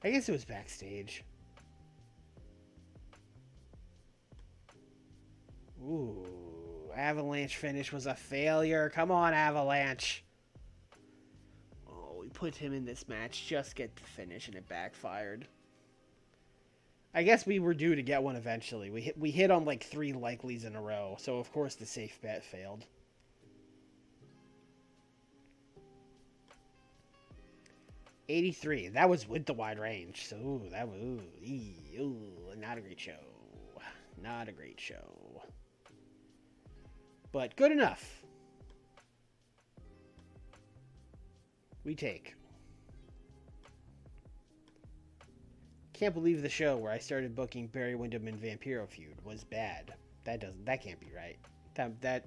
A: I guess it was backstage. Ooh. Avalanche finish was a failure. Come on, Avalanche. Oh, we put him in this match. Just get the finish, and it backfired. I guess we were due to get one eventually. We hit on like 3 likelies in a row, so of course the safe bet failed. $83. That was with the wide range. So that was not a great show. Not a great show. But good enough. We take. Can't believe the show where I started booking Barry Windham and Vampiro feud was bad. That can't be right. That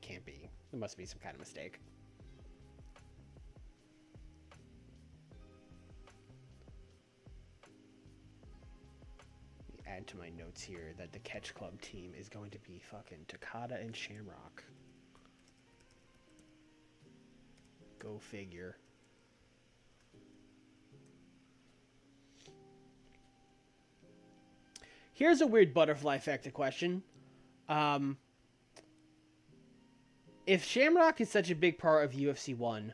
A: can't be. There must be some kind of mistake. Add to my notes here that the Catch Club team is going to be fucking Takada and Shamrock. Go figure. Here's a weird butterfly effect question. If Shamrock is such a big part of UFC 1,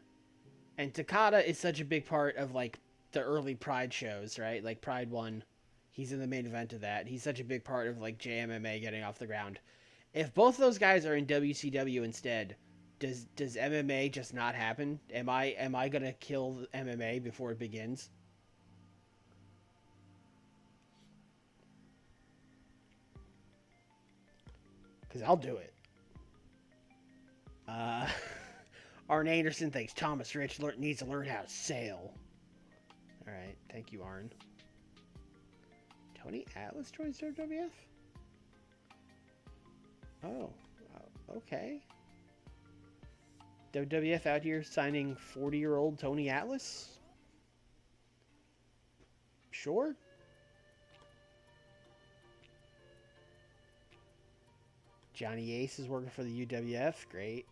A: and Takada is such a big part of like the early Pride shows, right? Like Pride 1. He's in the main event of that. He's such a big part of like JMMA getting off the ground. If both those guys are in WCW instead, does MMA just not happen? Am I gonna kill MMA before it begins? Because I'll do it. Arn Anderson thinks Thomas Rich needs to learn how to sail. All right, thank you, Arn. Tony Atlas joins WWF? Oh, okay. WWF out here signing 40-year-old Tony Atlas? Sure. Johnny Ace is working for the UWF. Great.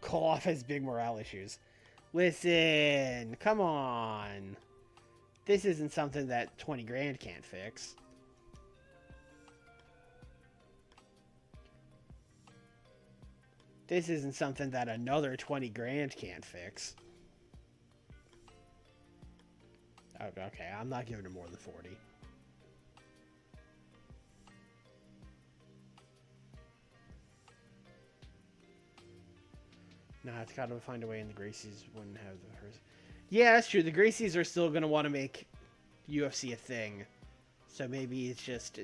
A: Koloff has big morale issues. Listen, come on. This isn't something that 20 grand can't fix. This isn't something that another 20 grand can't fix. Oh, okay, I'm not giving him more than 40. Nah, it's got to find a way, and the Gracies wouldn't have the first. Yeah, that's true. The Gracies are still going to want to make UFC a thing. So maybe it's just,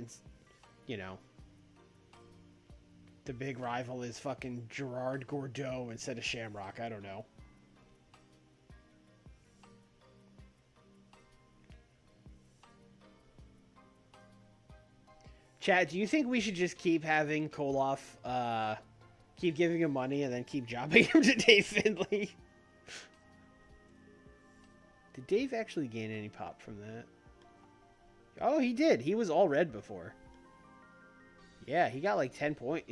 A: you know, the big rival is fucking Gerard Gordeau instead of Shamrock. I don't know. Chad, do you think we should just keep having Koloff, keep giving him money and then keep jobbing him to Dave Finlay? Did Dave actually gain any pop from that? Oh, he did. He was all red before. Yeah, he got like 10 points.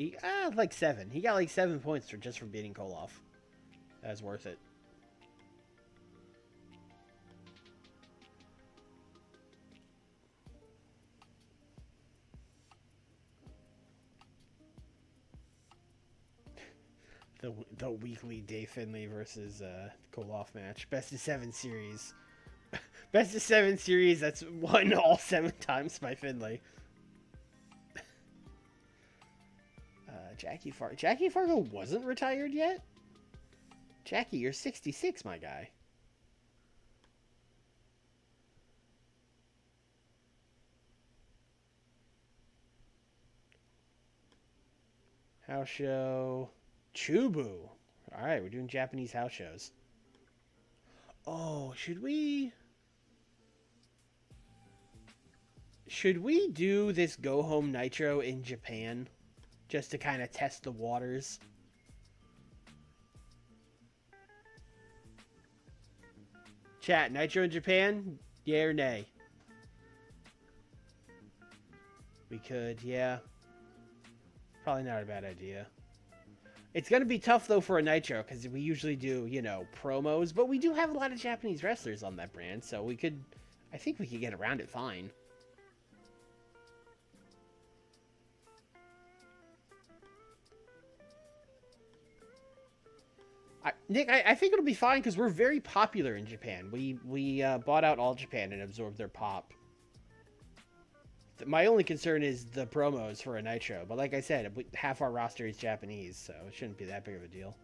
A: Like 7. He got like 7 points just for beating Koloff. That was worth it. The weekly Dave Finlay versus Koloff match. Best of 7 series. Best of 7 series that's won all 7 times by Finlay. Jackie Fargo wasn't retired yet? Jackie, you're 66, my guy. House show. Chubu. Alright, we're doing Japanese house shows. Oh, should we do this Go Home Nitro in Japan? Just to kind of test the waters? Chat, Nitro in Japan? Yeah or nay? We could, yeah. Probably not a bad idea. It's going to be tough, though, for a Nitro, because we usually do, you know, promos, but we do have a lot of Japanese wrestlers on that brand, so we could, I think we could get around it fine. Nick, I think it'll be fine, because we're very popular in Japan. We bought out All Japan and absorbed their pop. My only concern is the promos for a Nitro. But like I said, half our roster is Japanese, so it shouldn't be that big of a deal.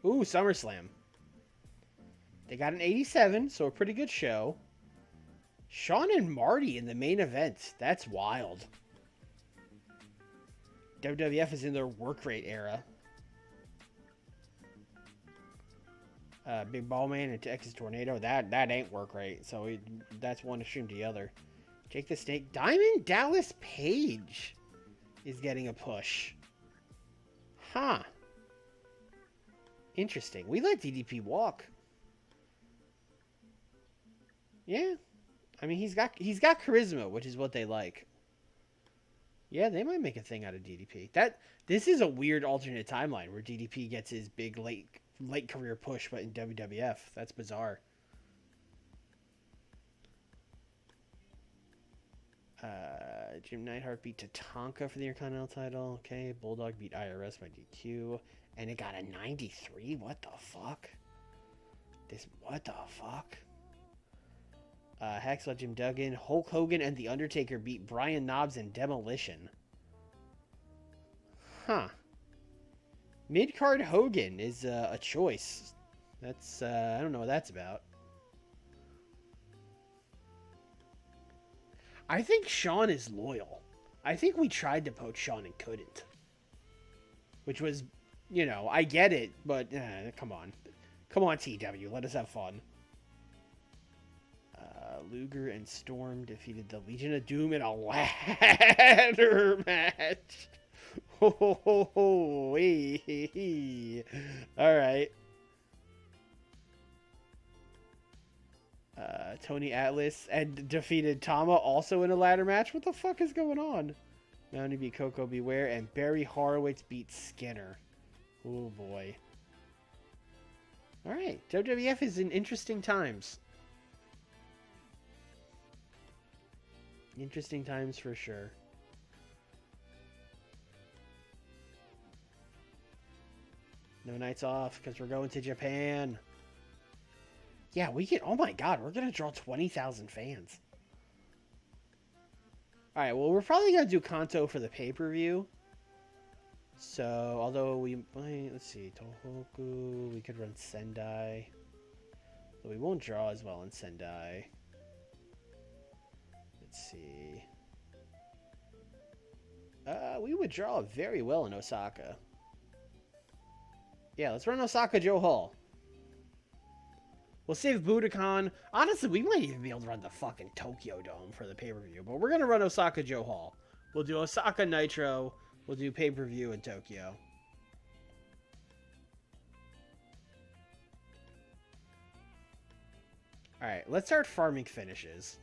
A: Ooh, SummerSlam. They got an 87, so a pretty good show. Sean and Marty in the main event. That's wild. WWF is in their work rate era. Big Ball Man and Texas Tornado. That ain't work rate. So that's one extreme to the other. Jake the Snake. Diamond Dallas Page is getting a push. Huh. Interesting. We let DDP walk. Yeah. I mean, he's got charisma, which is what they like. Yeah, they might make a thing out of DDP. This is a weird alternate timeline where DDP gets his big late career push, but in WWF. That's bizarre. Jim Neidhart beat Tatanka for the Intercontinental title. Okay, Bulldog beat IRS by DQ, and it got a 93. What the fuck? What the fuck? Hacksaw Jim Duggan, Hulk Hogan, and The Undertaker beat Brian Knobbs and Demolition. Huh. Mid-card Hogan is a choice. That's, I don't know what that's about. I think Sean is loyal. I think we tried to poach Sean and couldn't. Which was, you know, I get it, but come on. Come on, TEW. Let us have fun. Luger and Storm defeated the Legion of Doom in a ladder match. All right. Tony Atlas and defeated Tama also in a ladder match. What the fuck is going on? Mountie beat Coco Beware, and Barry Horowitz beat Skinner. Oh boy. All right, WWF is in interesting times. Interesting times for sure. No nights off because we're going to Japan. Yeah, we can. Oh my god, we're going to draw 20,000 fans. Alright, well, we're probably going to do Kanto for the pay-per-view. So, although let's see. Tohoku, we could run Sendai. But we won't draw as well in Sendai. Let's see. We would draw very well in Osaka. Yeah, let's run Osaka-Jo Hall. We'll save Budokan. Honestly, we might even be able to run the fucking Tokyo Dome for the pay-per-view. But we're going to run Osaka-Jo Hall. We'll do Osaka Nitro. We'll do pay-per-view in Tokyo. Alright, let's start farming finishes.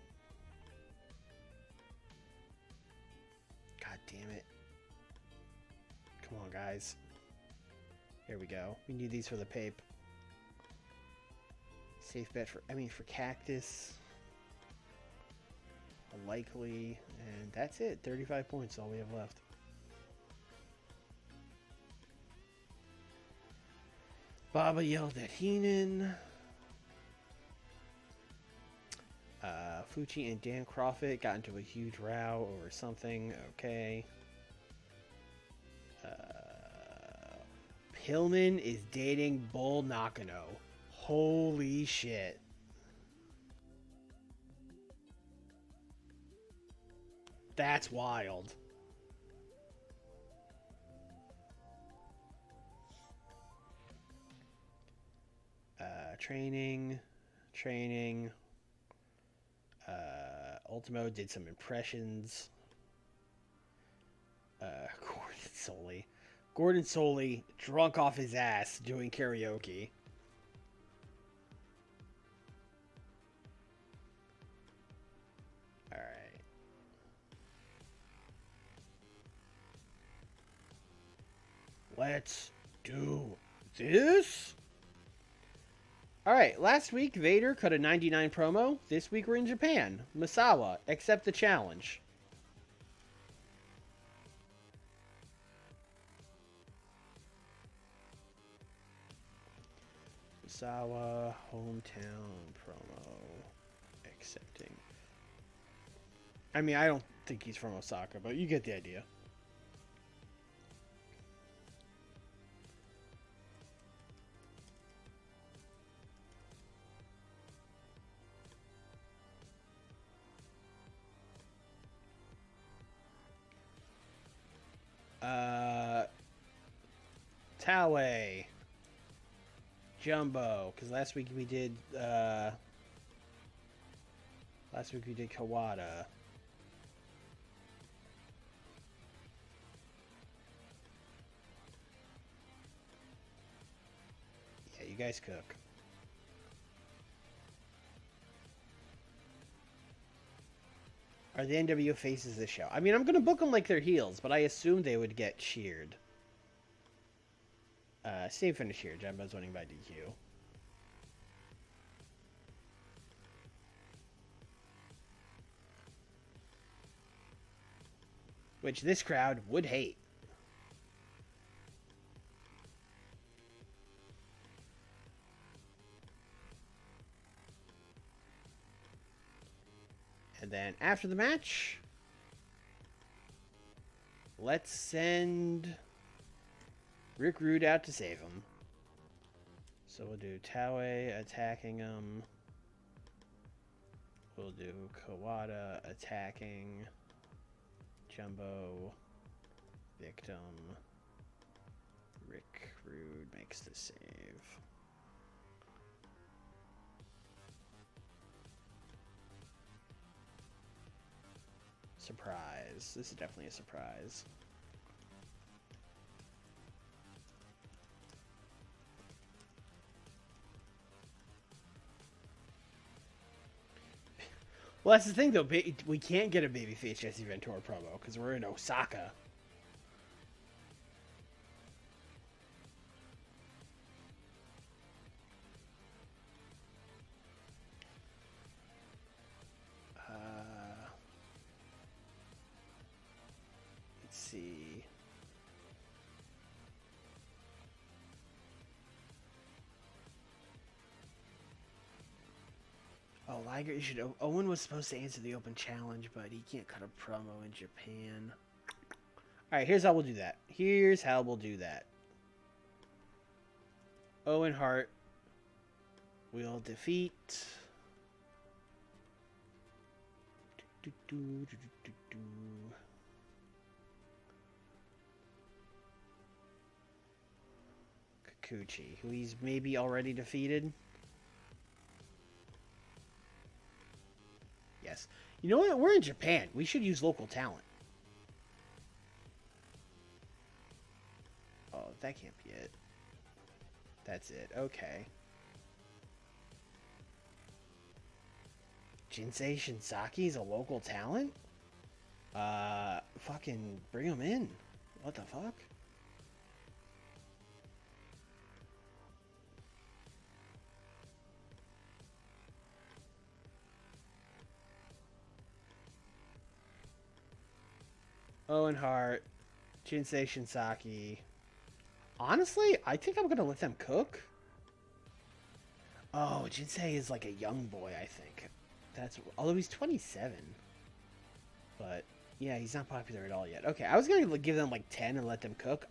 A: God damn it. Come on, guys. Here we go. We need these for the pape. Safe bet for, for Cactus. Likely. And that's it. 35 points, all we have left. Baba yelled at Heenan. Fucci and Dan Crawford got into a huge row over something. Okay. Pillman is dating Bull Nakano. Holy shit. That's wild. Training. Ultimo did some impressions. Gordon Soley drunk off his ass doing karaoke. All right. Let's do this. All right, last week Vader cut a 99 promo. This week we're in Japan. Misawa, accept the challenge. Misawa, hometown promo, accepting. I don't think he's from Osaka, but you get the idea. Taue, Jumbo, because last week we did Kawada. Yeah, you guys cook. Are the NWO faces this show? I'm going to book them like they're heels, but I assume they would get cheered. Same finish here. Jumbo's winning by DQ. Which this crowd would hate. And then after the match, let's send Rick Rude out to save him. So we'll do Taue attacking him. We'll do Kawada attacking Jumbo. Victim. Rick Rude makes the save. Surprise. This is definitely a surprise. Well, that's the thing, though. We can't get a babyface Jesse Ventura promo because we're in Osaka. Let's see. Oh, Liger issued. Owen was supposed to answer the open challenge, but he can't cut a promo in Japan. Alright, here's how we'll do that. Owen Hart will defeat. Kikuchi, who he's maybe already defeated. Yes. You know what? We're in Japan. We should use local talent. Oh, that can't be it. That's it. Okay. Jinsei Shinsaki is a local talent? Fucking bring him in. What the fuck? Owen Hart, Jinsei Shinsaki. Honestly, I think I'm gonna let them cook. Oh, Jinsei is like a young boy, I think. Although he's 27. But yeah, he's not popular at all yet. Okay, I was gonna give them like 10 and let them cook.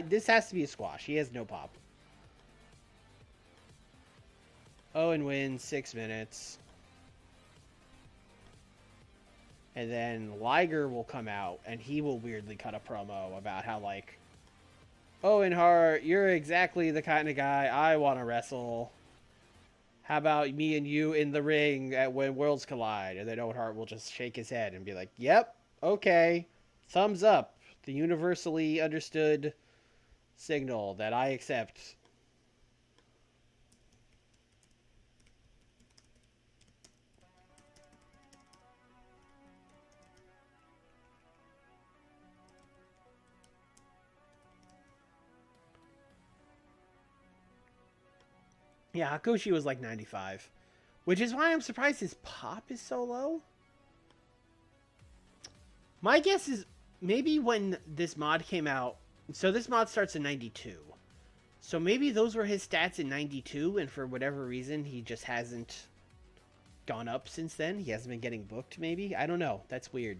A: This has to be a squash. He has no pop. Owen wins 6 minutes. And then Liger will come out and he will weirdly cut a promo about how, like, Owen Hart, you're exactly the kind of guy I want to wrestle. How about me and you in the ring when worlds collide? And then Owen Hart will just shake his head and be like, yep, okay, thumbs up. The universally understood signal that I accept. Yeah, Hakushi was like 95. Which is why I'm surprised his pop is so low. My guess is maybe when this mod came out... So this mod starts in 92. So maybe those were his stats in 92, and for whatever reason, he just hasn't gone up since then. He hasn't been getting booked, maybe? I don't know. That's weird.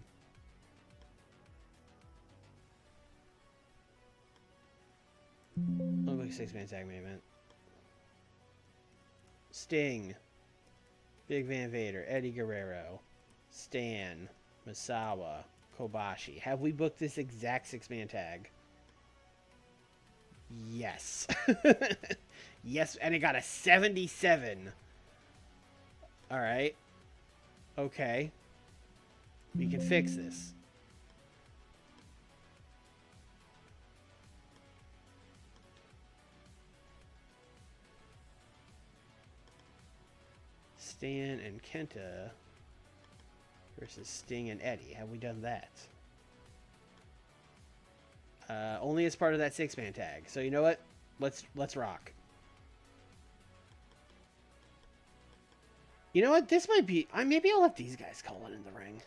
A: Olympic 6-man tag main event. Sting. Big Van Vader. Eddie Guerrero. Stan. Misawa. Kobashi. Have we booked this exact 6-man tag? Yes. Yes, and it got a 77. Alright. Okay. We can fix this. Stan and Kenta versus Sting and Eddie. Have we done that? Only as part of that 6-man tag. So you know what? Let's rock. You know what? This might be... maybe I'll let these guys call it in the ring.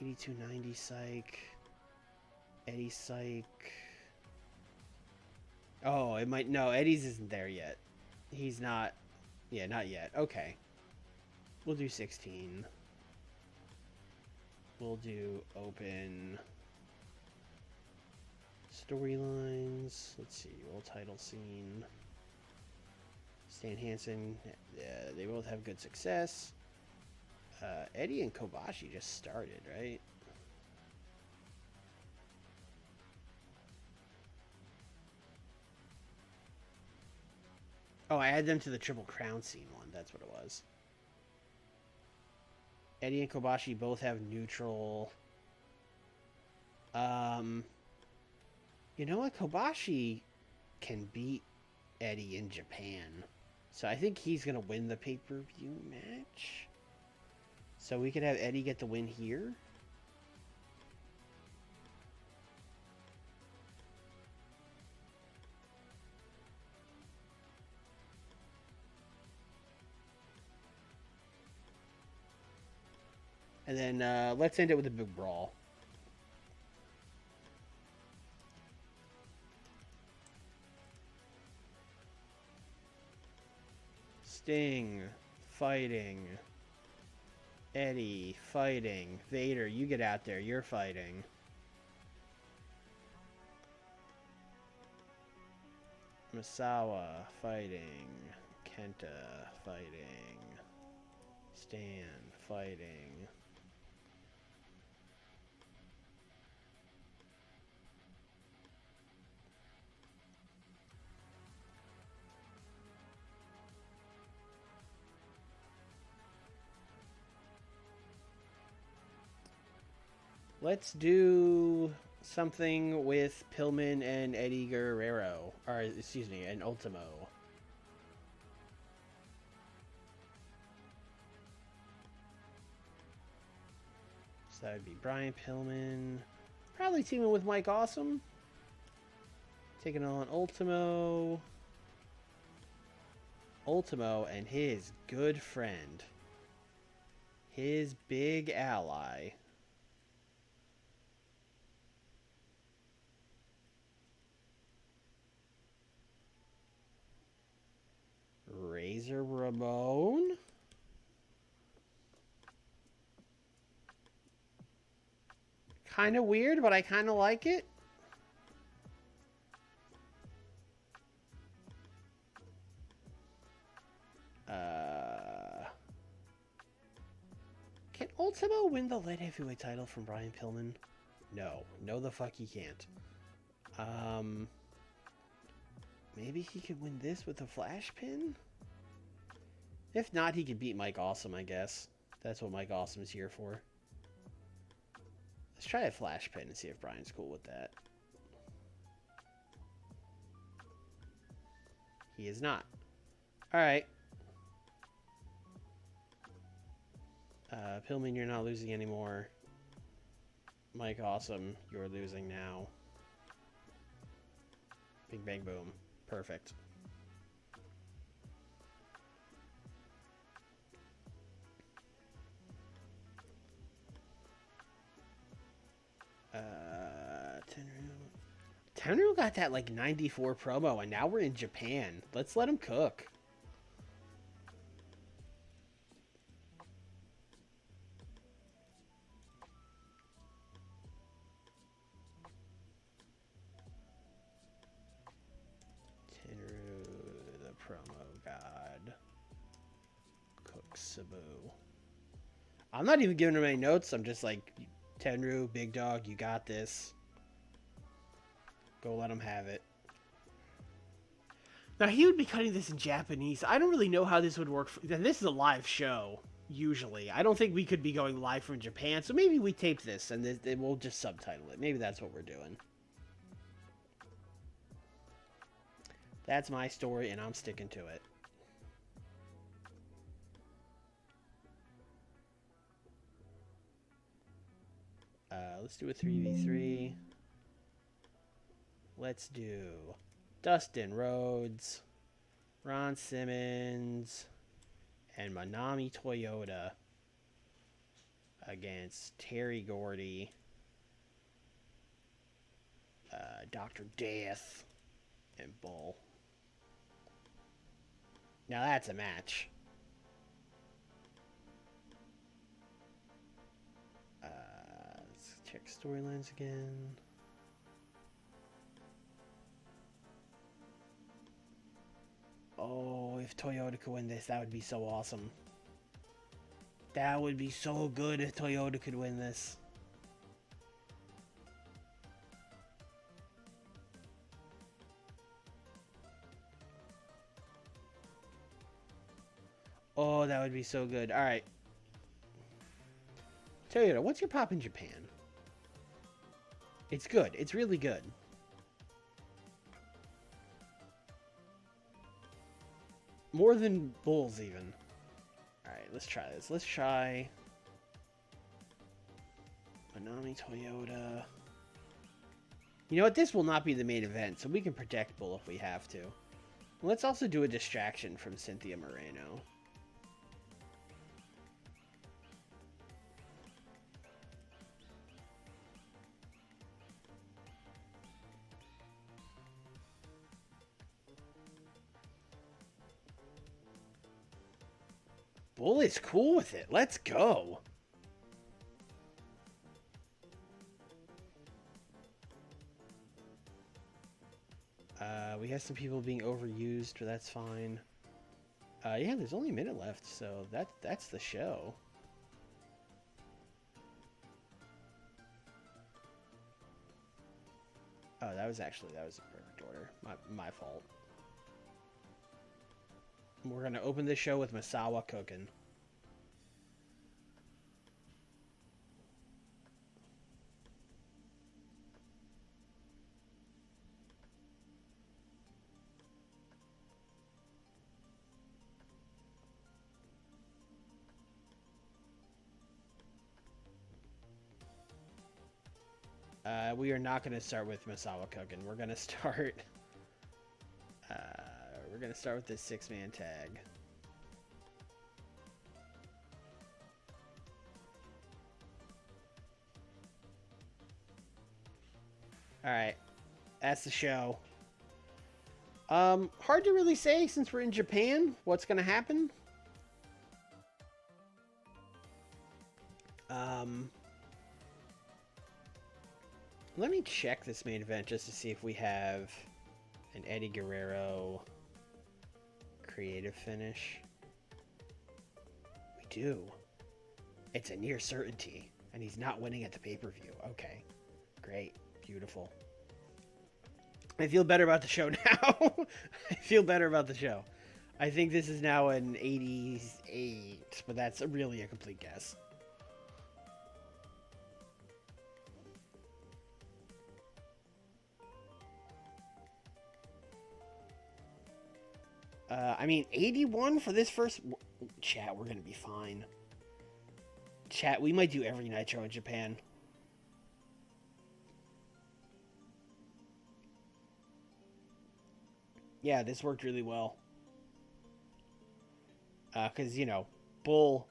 A: 8290 Psych. Eddie Psych. Oh, it might... No, Eddie's isn't there yet. He's not... Yeah, not yet. Okay. We'll do 16. We'll do open... storylines. Let's see. World title scene. Stan Hansen. They both have good success. Eddie and Kobashi just started, right? Oh, I add them to the Triple Crown scene one. That's what it was. Eddie and Kobashi both have neutral. You know what? Kobashi can beat Eddie in Japan. So I think he's going to win the pay-per-view match. So we could have Eddie get the win here. And then let's end it with a big brawl. Sting fighting. Eddie fighting. Vader, you get out there. You're fighting. Misawa fighting. Kenta fighting. Stan fighting. Let's do something with Pillman and Eddie Guerrero. Or, excuse me, and Ultimo. So that would be Brian Pillman. Probably teaming with Mike Awesome. Taking on Ultimo. Ultimo and his good friend. His big ally. Razor Ramon. Kind of weird, but I kind of like it. Can Ultimo win the light heavyweight title from Brian Pillman? No. No the fuck he can't. Maybe he could win this with a flash pin? If not, he could beat Mike Awesome, I guess. That's what Mike Awesome's here for. Let's try a flash pin and see if Brian's cool with that. He is not. Alright. Pillman, you're not losing anymore. Mike Awesome, you're losing now. Bing, bang, boom. Perfect. Tenryu got that like 94 promo, and now we're in Japan. Let's let him cook. Tenryu, the promo god. Cook Sabu. I'm not even giving him any notes. I'm just like, Tenryu, big dog, you got this. Go let him have it. Now, he would be cutting this in Japanese. I don't really know how this would work. And this is a live show, usually. I don't think we could be going live from Japan. So maybe we tape this and we'll just subtitle it. Maybe that's what we're doing. That's my story, and I'm sticking to it. Let's do a 3v3. Let's do Dustin Rhodes, Ron Simmons, and Manami Toyota against Terry Gordy, Dr. Death, and Bull. Now that's a match. Let's check storylines again. Oh, if Toyota could win this, that would be so awesome. That would be so good if Toyota could win this. Oh, that would be so good. Alright. Toyota, what's your pop in Japan? It's good. It's really good. More than Bulls, even. Alright, let's try this. Let's try Manami Toyota. You know what? This will not be the main event, so we can protect Bull if we have to. Let's also do a distraction from Cynthia Moreno. Bull is cool with it. Let's go. We have some people being overused, but that's fine. Yeah, there's only a minute left, so that's the show. Oh, that was a perfect order. My fault. We're gonna open this show with Misawa cooking. We are not gonna start with Misawa cooking. We're gonna start. We're gonna start with this 6-man tag. All right, that's the show. Hard to really say since we're in Japan what's going to happen. Let me check this main event just to see if we have an Eddie Guerrero creative finish. We do. It's a near certainty, and he's not winning at the pay-per-view. Okay, great, beautiful. I feel better about the show now. I feel better about the show. I think this is now an 88, but that's really a complete guess. I mean, 81 for this first... Chat, we're going to be fine. Chat, we might do every Nitro in Japan. Yeah, this worked really well. Because, you know, Bull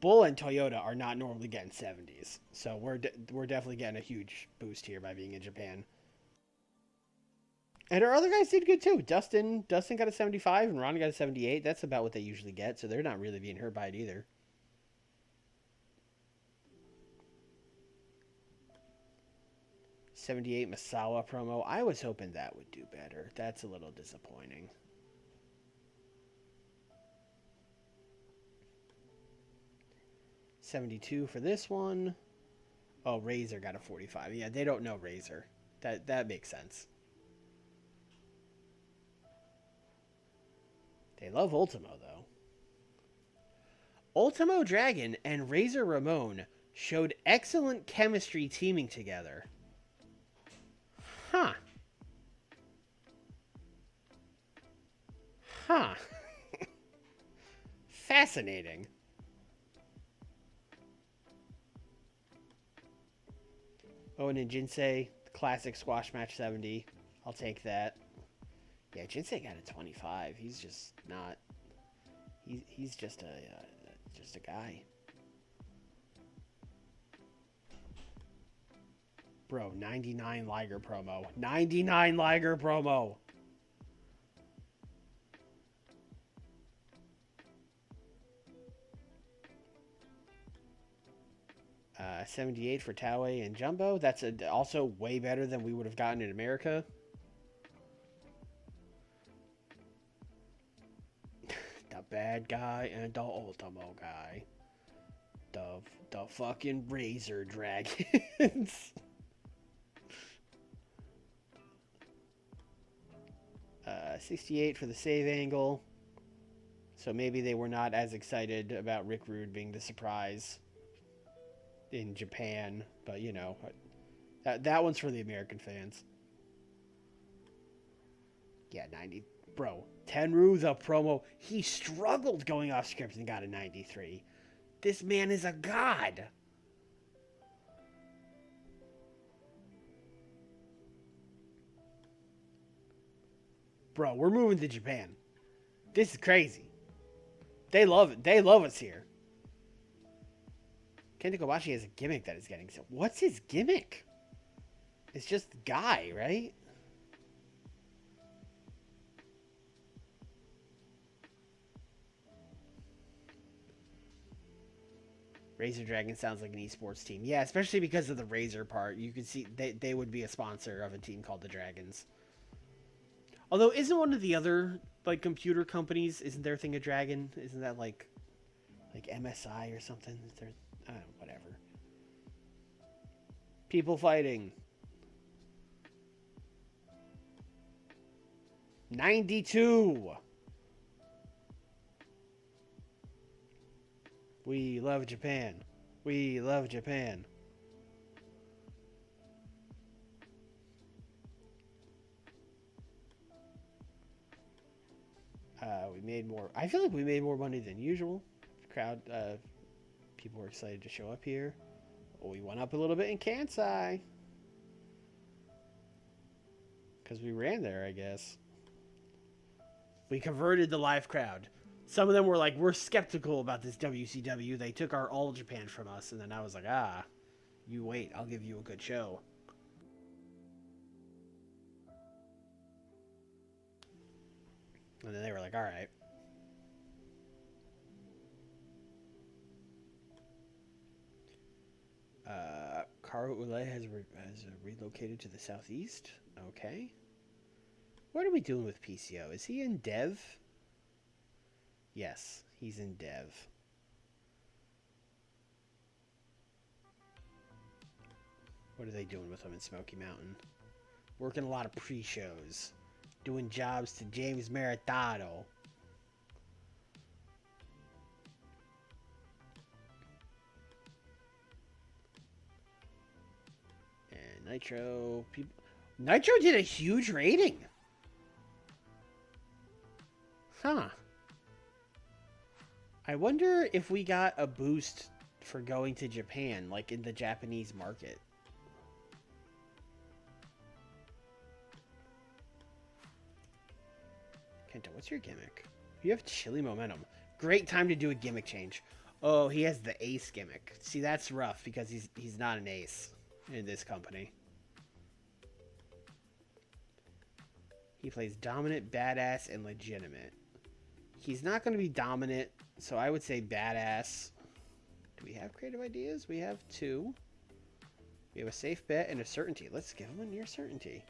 A: and Toyota are not normally getting 70s. So we're definitely getting a huge boost here by being in Japan. And our other guys did good too. Dustin got a 75 and Ronnie got a 78. That's about what they usually get, so they're not really being hurt by it either. '78 Masawa promo. I was hoping that would do better. That's a little disappointing. '72 for this one. Oh, Razor got a 45. Yeah, they don't know Razor. That makes sense. They love Ultimo, though. Ultimo Dragon and Razor Ramon showed excellent chemistry teaming together. Huh. Huh. Fascinating. Owen and Jinsei, classic squash match 70. I'll take that. Yeah, Jinsei got a 25. He's just not. He's just a guy. Bro, 99 Liger promo. 99 Liger promo. 78 for Taue and Jumbo. That's also way better than we would have gotten in America. The bad guy and the Ultimo guy. The fucking Razor Dragons. 68 for the save angle. So maybe they were not as excited about Rick Rude being the surprise in Japan, but you know, that one's for the American fans. Yeah, 90. Bro, Tenryu, the promo, he struggled going off script and got a 93. This man is a god. Bro, we're moving to Japan. This is crazy. They love it. They love us here. Kenta Kobashi has a gimmick that is getting... So what's his gimmick? It's just guy, right? Razor Dragon sounds like an esports team. Yeah, especially because of the Razor part. You can see they would be a sponsor of a team called the Dragons. Although, isn't one of the other like computer companies, isn't their thing a dragon? Isn't that like MSI or something? I don't know, whatever. People fighting. 92. We love Japan. We love Japan. We made more. I feel like we made more money than usual. Crowd, people were excited to show up here. We went up a little bit in Kansai. Because we ran there, I guess. We converted the live crowd. Some of them were like, we're skeptical about this WCW. They took our All Japan from us. And then I was like, you wait. I'll give you a good show. And then they were like, all right. Caro Ule has relocated to the southeast. Okay. What are we doing with PCO? Is he in Dev? Yes, he's in Dev. What are they doing with him in Smoky Mountain? Working a lot of pre-shows. Doing jobs to James Maritado. And Nitro. Nitro did a huge rating. Huh. I wonder if we got a boost for going to Japan, like in the Japanese market. Kenta, what's your gimmick? You have chilly momentum. Great time to do a gimmick change. Oh, he has the ace gimmick. See, that's rough because he's not an ace in this company. He plays dominant, badass, and legitimate. He's not going to be dominant, so I would say badass. Do we have creative ideas? We have 2. We have a safe bet and a certainty. Let's give him a near certainty.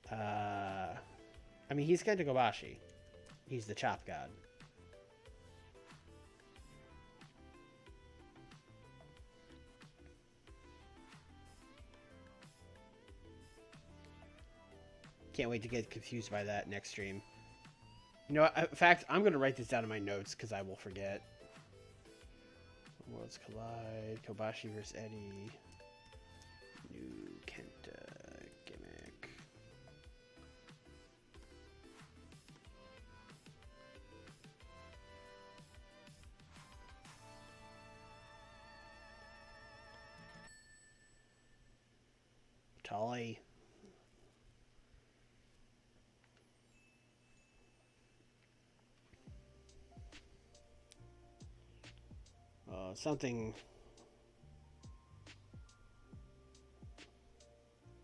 A: I mean, he's Kenta Kobashi. He's the chop god. Can't wait to get confused by that next stream. You know, in fact, I'm going to write this down in my notes because I will forget. Worlds collide. Kobashi versus Eddie. New Kenta gimmick. Tolly. Something.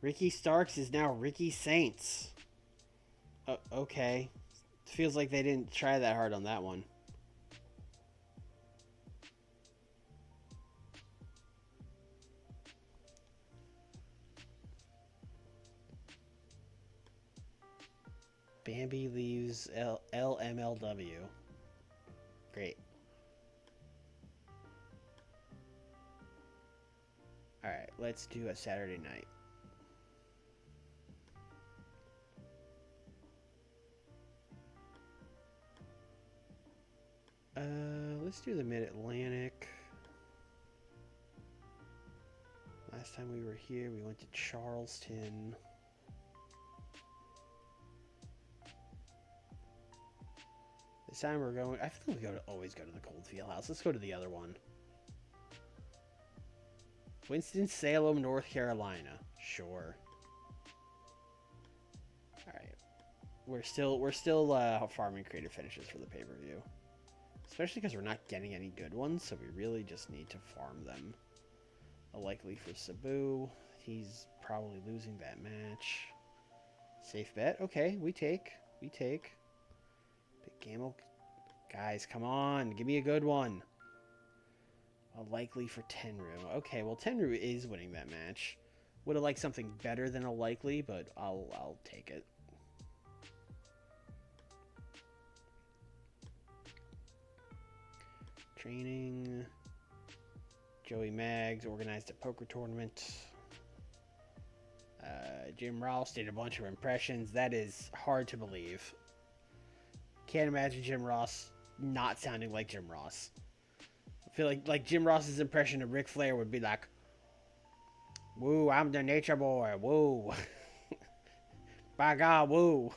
A: Ricky Starks is now Ricky Saints. Okay. Feels like they didn't try that hard on that one. Bambi leaves LMLW. Great. Alright, let's do a Saturday night. Let's do the Mid-Atlantic. Last time we were here, we went to Charleston. This time we're going... I feel like we always go to the Cold Field House. Let's go to the other one. Winston-Salem, North Carolina. Sure. Alright. We're still farming creative finishes for the pay-per-view. Especially because we're not getting any good ones, so we really just need to farm them. A likely for Sabu. He's probably losing that match. Safe bet. Okay, we take. Big Gamble. Guys, come on. Give me a good one. A likely for Tenru. Okay, well, Tenru is winning that match. Would have liked something better than a likely, but I'll take it. Training. Joey Maggs organized a poker tournament. Jim Ross did a bunch of impressions. That is hard to believe. Can't imagine Jim Ross not sounding like Jim Ross. I feel like Jim Ross's impression of Ric Flair would be like, "Woo, I'm the Nature Boy. Woo." By God, woo.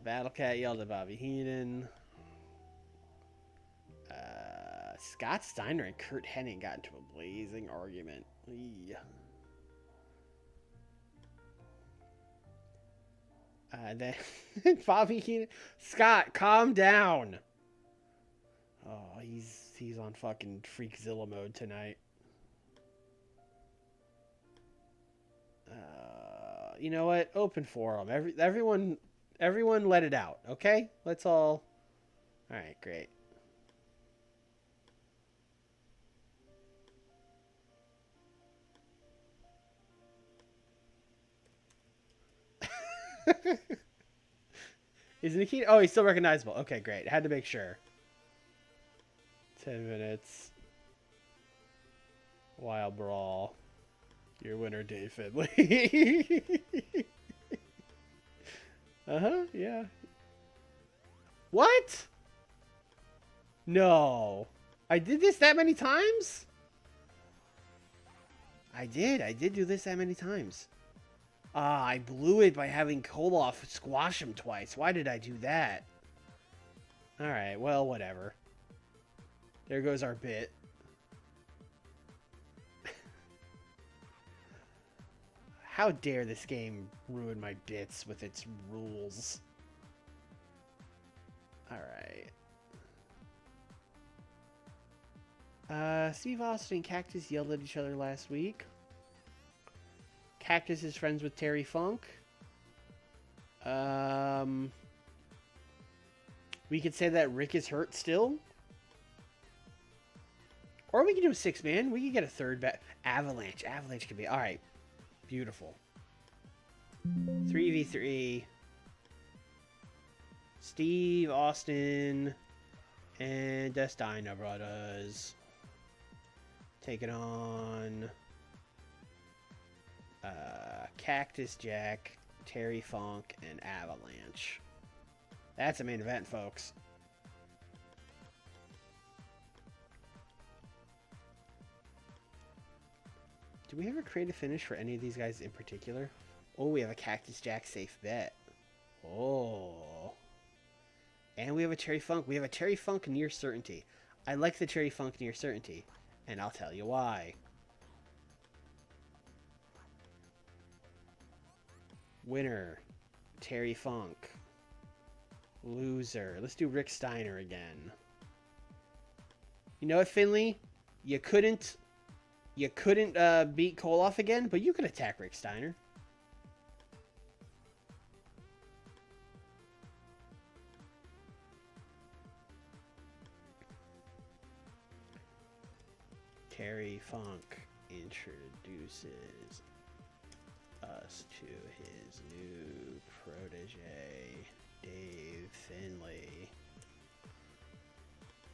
A: Battle Cat yelled at Bobby Heenan. Scott Steiner and Kurt Hennig got into a blazing argument. Then Bobby Heenan, Scott, calm down. Oh, he's on fucking Freakzilla mode tonight. You know what? Open forum. Everyone let it out, okay? Let's all... Alright, great. Is Nikita... Oh, he's still recognizable. Okay, great. Had to make sure. 10 minutes. Wild Brawl. Your winner, Dave Finley. Uh-huh, yeah. What? No. I did this that many times? I did do this that many times. Ah, I blew it by having Koloff squash him twice. Why did I do that? Alright, well, whatever. There goes our bit. How dare this game ruin my bits with its rules. Alright. Steve Austin and Cactus yelled at each other last week. Cactus is friends with Terry Funk. We could say that Rick is hurt still. Or we could do a 6-man. We could get a third bet. Avalanche. Avalanche could be... Alright. Beautiful. 3v3. Steve, Austin, and Destino Brothers. Taking on... Cactus Jack, Terry Funk, and Avalanche. That's a main event, folks. Do we ever create a finish for any of these guys in particular? Oh, we have a Cactus Jack safe bet. Oh. And we have a Terry Funk. We have a Terry Funk near certainty. I like the Terry Funk near certainty. And I'll tell you why. Winner, Terry Funk. Loser. Let's do Rick Steiner again. You know what, Finley? You couldn't beat Koloff again, but you could attack Rick Steiner. Terry Funk introduces us to his new protege, Dave Finley.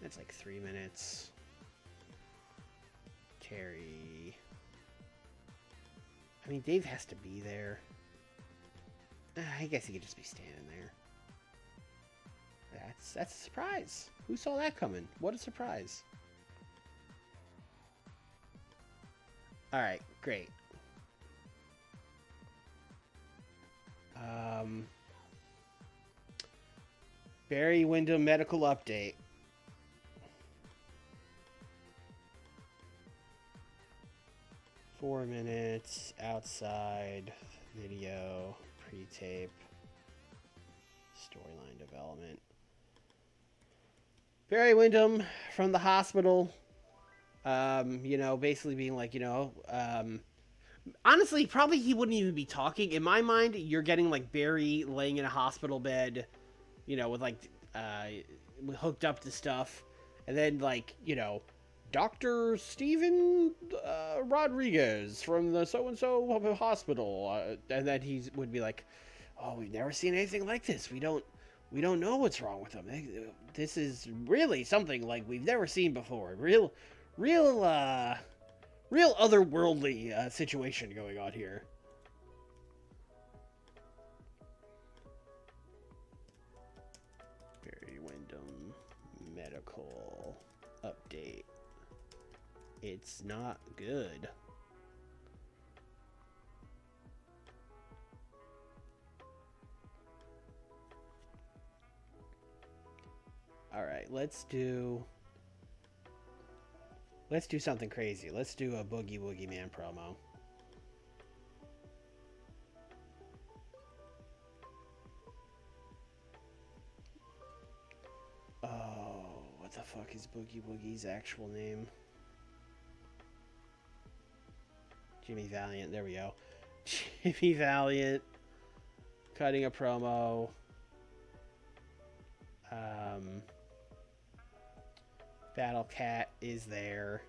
A: That's like 3 minutes. Terry. I mean, Dave has to be there. I guess he could just be standing there. That's a surprise. Who saw that coming? What a surprise. Alright, great. Barry Windham medical update. Four minutes, outside, video, pre-tape, storyline development. Barry Windham from the hospital, basically being like, honestly, probably he wouldn't even be talking. In my mind, you're getting like Barry laying in a hospital bed, with like, hooked up to stuff. And then like, Dr. Steven Rodriguez from the so-and-so hospital. And then he would be like, oh, we've never seen anything like this. We don't know what's wrong with him. This is really something like we've never seen before. Real otherworldly situation going on here. Barry Windham medical update. It's not good. All right, let's do something crazy. Let's do a Boogie Woogie Man promo. Oh, what the fuck is Boogie Woogie's actual name? Jimmy Valiant, there we go. Jimmy Valiant cutting a promo. Battle Cat is there.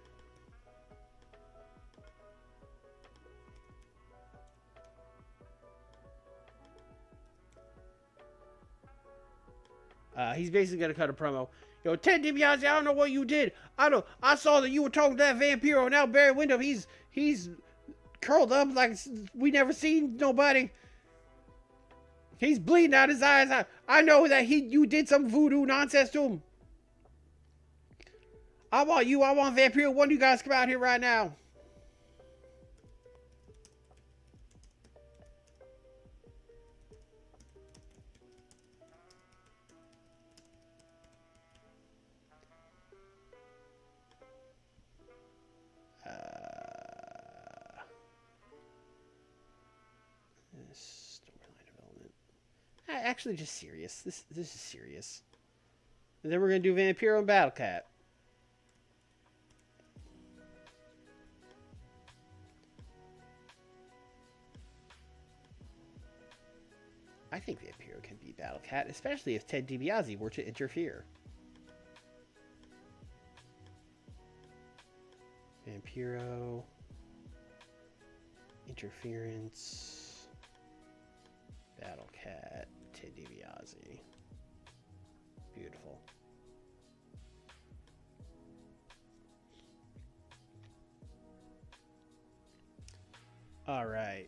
A: He's basically gonna cut a promo. Yo, Ted DiBiase, I don't know what you did. I saw that you were talking to that Vampiro. Now Barry Windham, he's curled up like we never seen nobody. He's bleeding out his eyes. I know that you did some voodoo nonsense to him. I want Vampiro. One of you guys come out here right now. Storyline development. Actually, just serious. This is serious. And then we're gonna do Vampiro and Battle Cat. I think Vampiro can beat Battle Cat, especially if Ted DiBiase were to interfere. Vampiro. Interference. Battle Cat. Ted DiBiase. Beautiful. All right.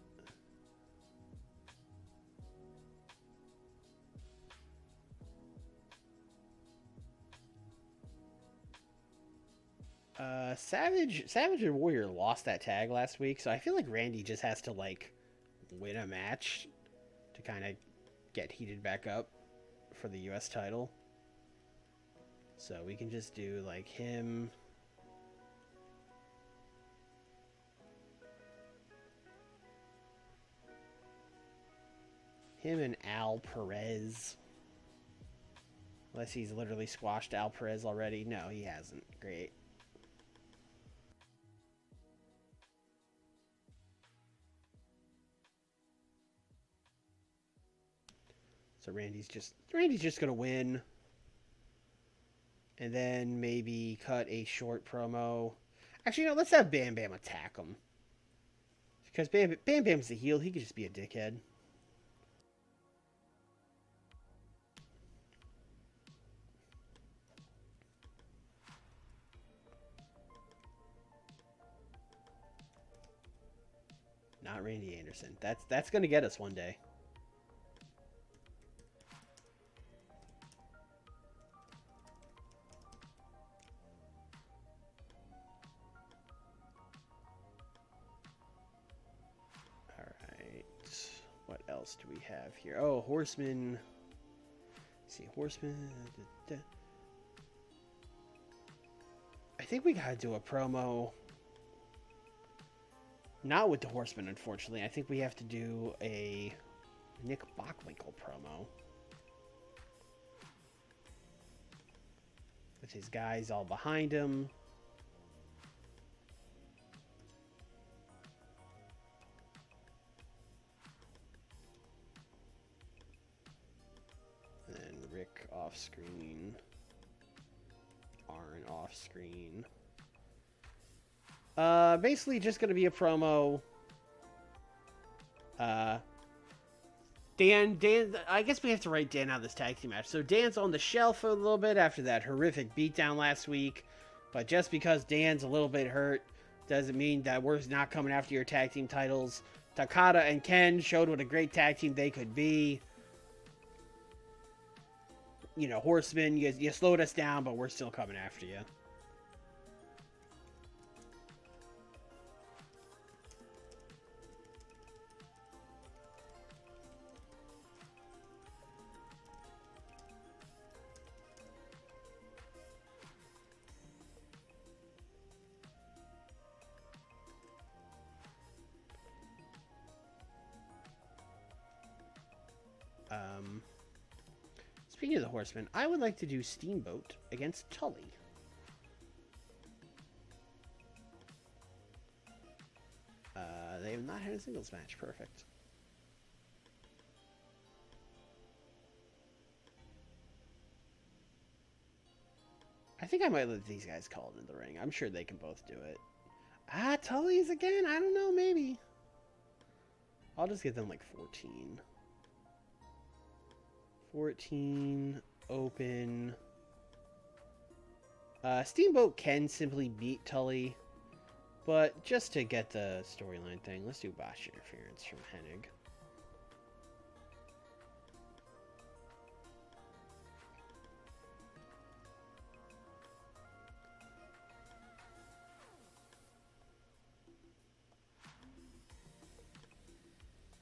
A: Savage and Warrior lost that tag last week, so I feel like Randy just has to like win a match to kind of get heated back up for the US title. So we can just do like him. Him and Al Perez. Unless he's literally squashed Al Perez already. No, he hasn't. Great. So Randy's just gonna win. And then maybe cut a short promo. Actually, no, let's have Bam Bam attack him. Because Bam Bam's the heel, he could just be a dickhead. Not Randy Anderson. That's gonna get us one day. What else do we have here? Oh, Horseman. Let's see, Horseman. I think we gotta do a promo. Not with the Horseman, unfortunately. I think we have to do a Nick Bockwinkel promo. With his guys all behind him. Off screen, Arn off screen. Basically just gonna be a promo. Dan, I guess we have to write Dan out of this tag team match. So Dan's on the shelf for a little bit after that horrific beatdown last week. But just because Dan's a little bit hurt doesn't mean that we're not coming after your tag team titles. Takada and Ken showed what a great tag team they could be. You know, Horseman, you slowed us down, but we're still coming after you. Speaking of the Horsemen, I would like to do Steamboat against Tully. They have not had a singles match. Perfect. I think I might let these guys call it in the ring. I'm sure they can both do it. Ah, Tully's again? I don't know, maybe. I'll just give them like 14. 14, open. Steamboat can simply beat Tully, but just to get the storyline thing, let's do botch interference from Hennig.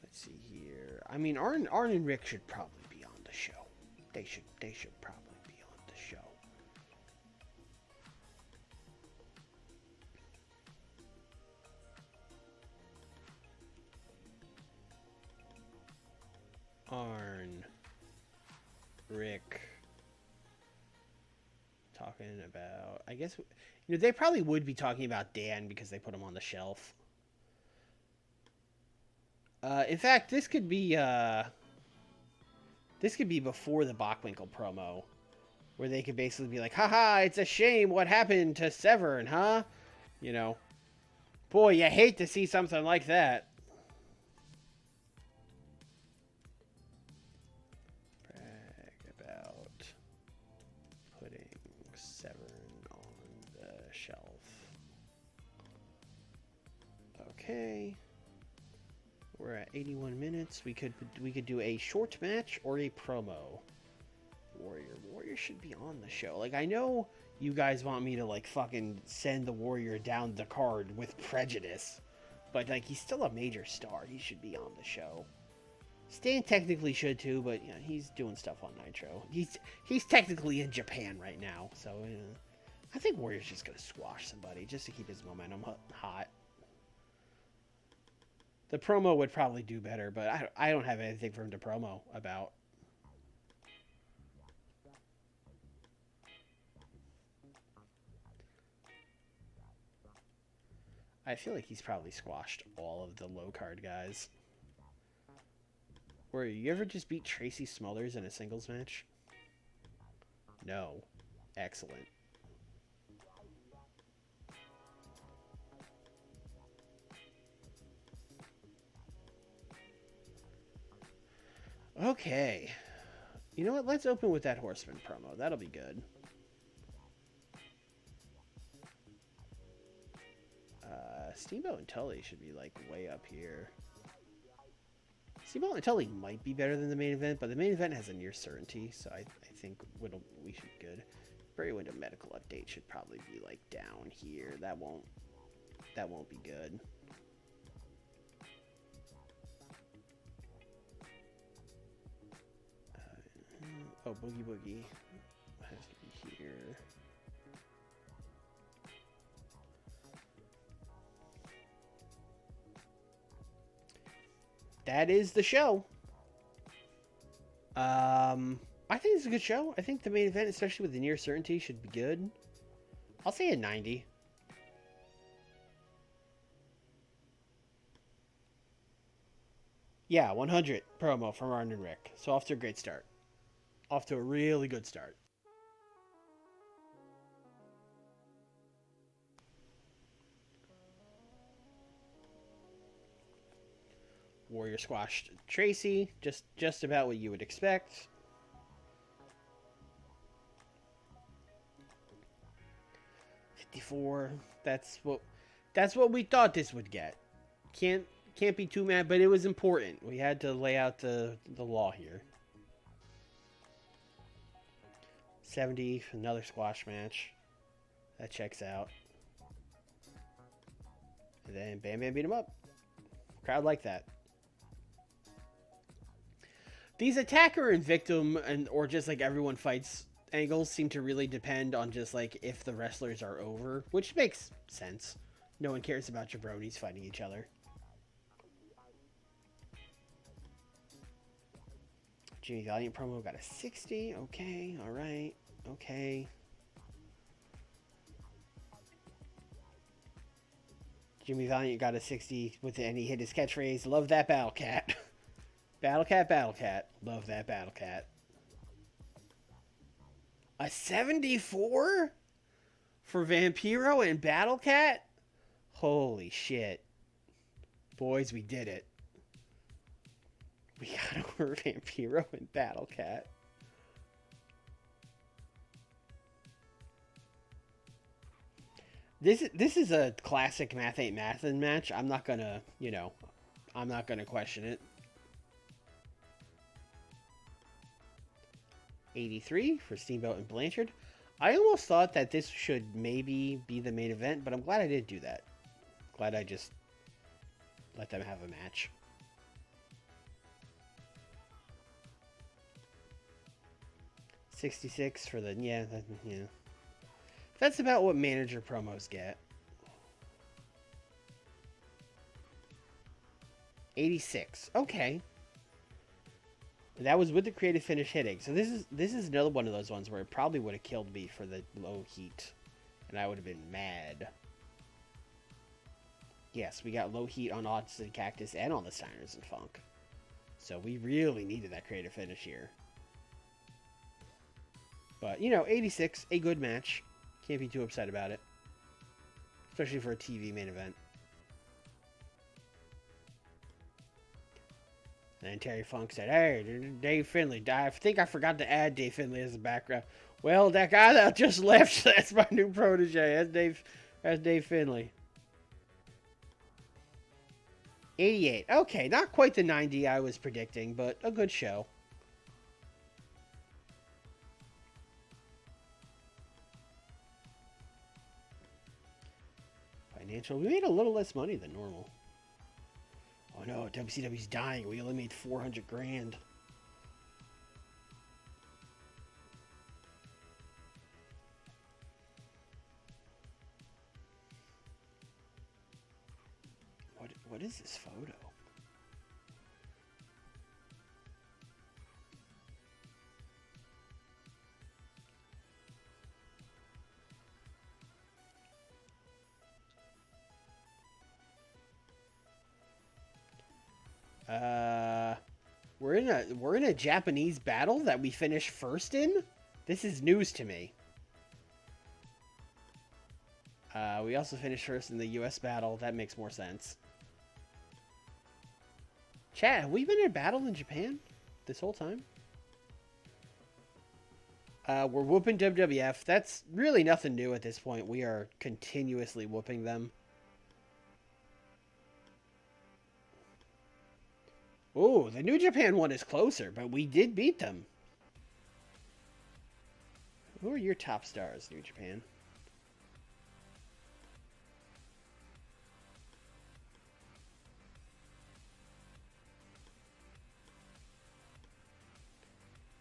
A: Let's see here. I mean, Arn and Rick should probably be on the show. They should probably be on the show. Arn, Rick, talking about, I guess, they probably would be talking about Dan because they put him on the shelf. In fact, this could be before the Bockwinkel promo, where they could basically be like, haha, it's a shame what happened to Severn, huh? Boy, you hate to see something like that. Brag about putting Severn on the shelf. Okay. We're at 81 minutes. We could do a short match or a promo. Warrior should be on the show. Like, I know you guys want me to like fucking send the Warrior down the card with prejudice, but like he's still a major star. He should be on the show. Stan technically should too, but yeah, he's doing stuff on Nitro. He's technically in Japan right now, so I think Warrior's just gonna squash somebody just to keep his momentum hot. The promo would probably do better, but I don't have anything for him to promo about. I feel like he's probably squashed all of the low card guys. Or you ever just beat Tracy Smothers in a singles match? No. Excellent. Okay. You know what? Let's open with that Horseman promo. That'll be good. Steamboat and Tully should be like way up here. Steamboat and Tully might be better than the main event, but the main event has a near certainty, so I think we should be good. Bray Windham medical update should probably be like down here. That won't be good. Oh, Boogie Boogie has to be here. That is the show. I think it's a good show. I think the main event, especially with the near certainty, should be good. I'll say a 90. Yeah, 100 promo from Arn and Rick. So off to a great start. Off to a really good start. Warrior squashed Tracy, just about what you would expect. $54. That's what we thought this would get. Can't be too mad, but it was important. We had to lay out the law here. 70, another squash match. That checks out. And then Bam Bam beat him up. Crowd like that. These attacker and victim or just like everyone fights angles seem to really depend on just like if the wrestlers are over, which makes sense. No one cares about jabronis fighting each other. Jimmy Valiant promo got a 60. Okay, all right. Okay. Jimmy Valiant got a 60 with it, and he hit his catchphrase, "Love that Battle Cat." Battle Cat, Battle Cat. Love that Battle Cat. A 74 for Vampiro and Battle Cat? Holy shit. Boys, we did it. We got over Vampiro and Battle Cat. This is a classic Math Ain't Mathin' match. I'm not gonna, I'm not gonna question it. 83 for Steamboat and Blanchard. I almost thought that this should maybe be the main event, but I'm glad I didn't do that. Glad I just let them have a match. $66 for the, yeah. That's about what manager promos get. 86. Okay. That was with the creative finish hitting. So this is another one of those ones where it probably would have killed me for the low heat. And I would have been mad. Yes, we got low heat on Austin Cactus and on the Steiners and Funk. So we really needed that creative finish here. But, 86, a good match. Can't be too upset about it. Especially for a TV main event. And then Terry Funk said, "Hey, Dave Finlay. I think I forgot to add Dave Finlay as a background." Well, that guy that just left, that's my new protege. That's Dave Finlay. 88. Okay, not quite the 90 I was predicting, but a good show. Financial. We made a little less money than normal. Oh no, WCW's dying. We only made 400 grand. What is this photo? We're in a Japanese battle that we finished first in? This is news to me. We also finished first in the US battle. That makes more sense. Chat, have we been in a battle in Japan this whole time? We're whooping WWF. That's really nothing new at this point. We are continuously whooping them. Oh, the New Japan one is closer, but we did beat them. Who are your top stars, New Japan?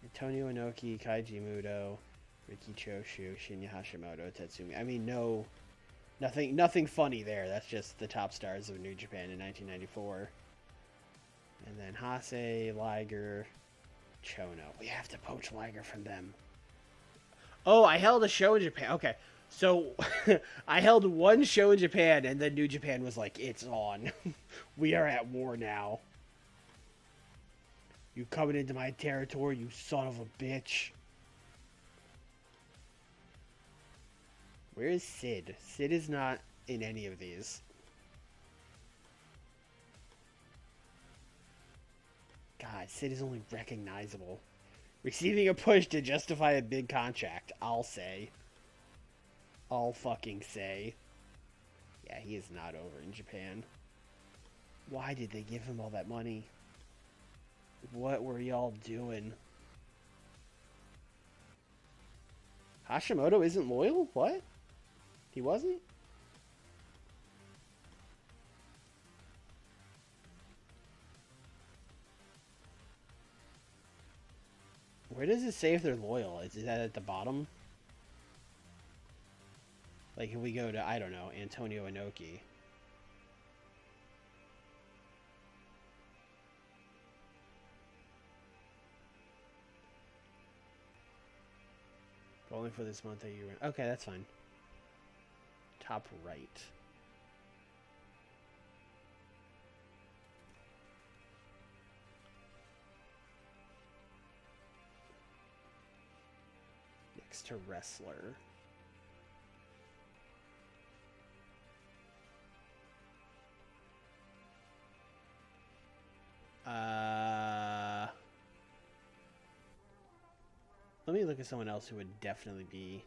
A: Antonio Inoki, Kaiji Muto, Riki Choshu, Shinya Hashimoto, Tetsumi. I mean, nothing funny there. That's just the top stars of New Japan in 1994. And then Hase, Liger, Chono. We have to poach Liger from them. Oh, I held a show in Japan. Okay, so I held one show in Japan, and then New Japan was like, "It's on. We are at war now. You coming into my territory, you son of a bitch." Where is Sid? Sid is not in any of these. God, Sid is only recognizable. Receiving a push to justify a big contract, I'll say. I'll fucking say. Yeah, he is not over in Japan. Why did they give him all that money? What were y'all doing? Hashimoto isn't loyal? What? He wasn't? Where does it say if they're loyal? Is that at the bottom? Like if we go to, I don't know, Antonio Inoki. Only for this month that you were... Okay, that's fine. Top right. next to wrestler. Let me look at someone else who would definitely be...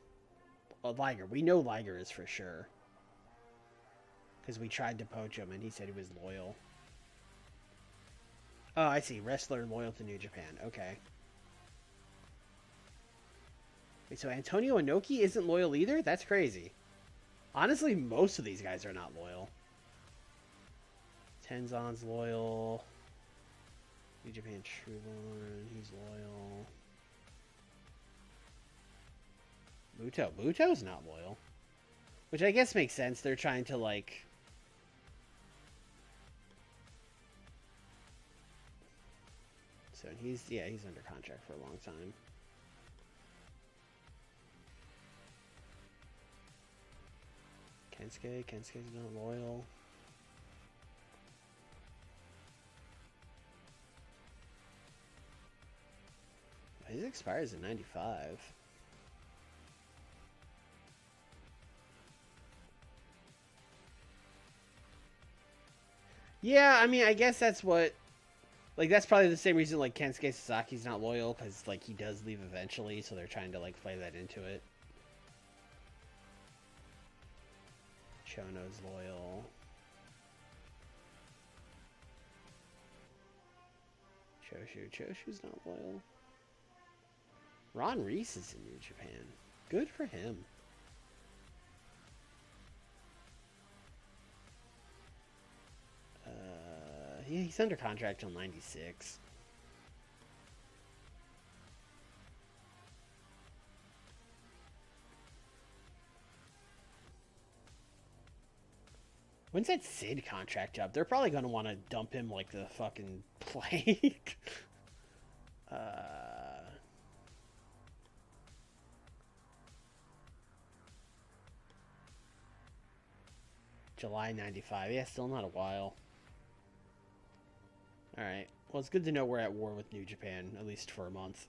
A: Well, Liger. We know Liger is for sure. Because we tried to poach him and he said he was loyal. Oh, I see. Wrestler loyal to New Japan. Okay. Wait, so Antonio Inoki isn't loyal either? That's crazy. Honestly, most of these guys are not loyal. Tenzon's loyal. New Japan Trueborn, he's loyal. Muto's not loyal. Which I guess makes sense. They're trying to, like... So he's under contract for a long time. Kensuke's not loyal. His expires in 95. Yeah, I mean, I guess that's what... Like, that's probably the same reason, like, Kensuke Sasaki's not loyal, because, like, he does leave eventually, so they're trying to, like, play that into it. Chono's loyal. Choshu's not loyal. Ron Reese is in New Japan. Good for him. He's under contract till 96. When's that Sid contract up? They're probably going to want to dump him like the fucking plague. July 95. Yeah, still not a while. Alright. Well, it's good to know we're at war with New Japan, at least for a month.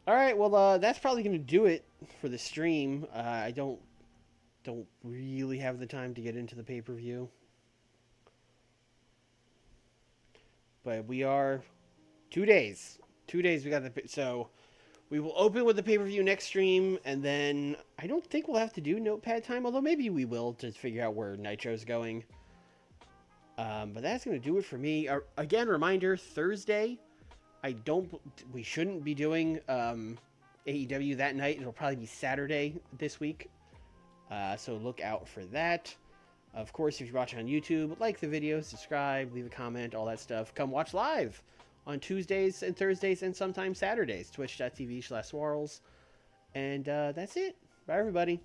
A: Alright, well, that's probably going to do it for the stream. I don't really have the time to get into the pay-per-view. But we are 2 days. 2 days we got the... So we will open with the pay-per-view next stream, and then I don't think we'll have to do notepad time, although maybe we will to figure out where Nitro's going. But that's going to do it for me. Again, reminder, Thursday, we shouldn't be doing AEW that night. It'll probably be Saturday this week. So look out for that. Of course, if you're watching on YouTube, like the video, subscribe, leave a comment, all that stuff. Come watch live on Tuesdays and Thursdays and sometimes Saturdays. Twitch.tv/Swarls. And that's it. Bye, everybody.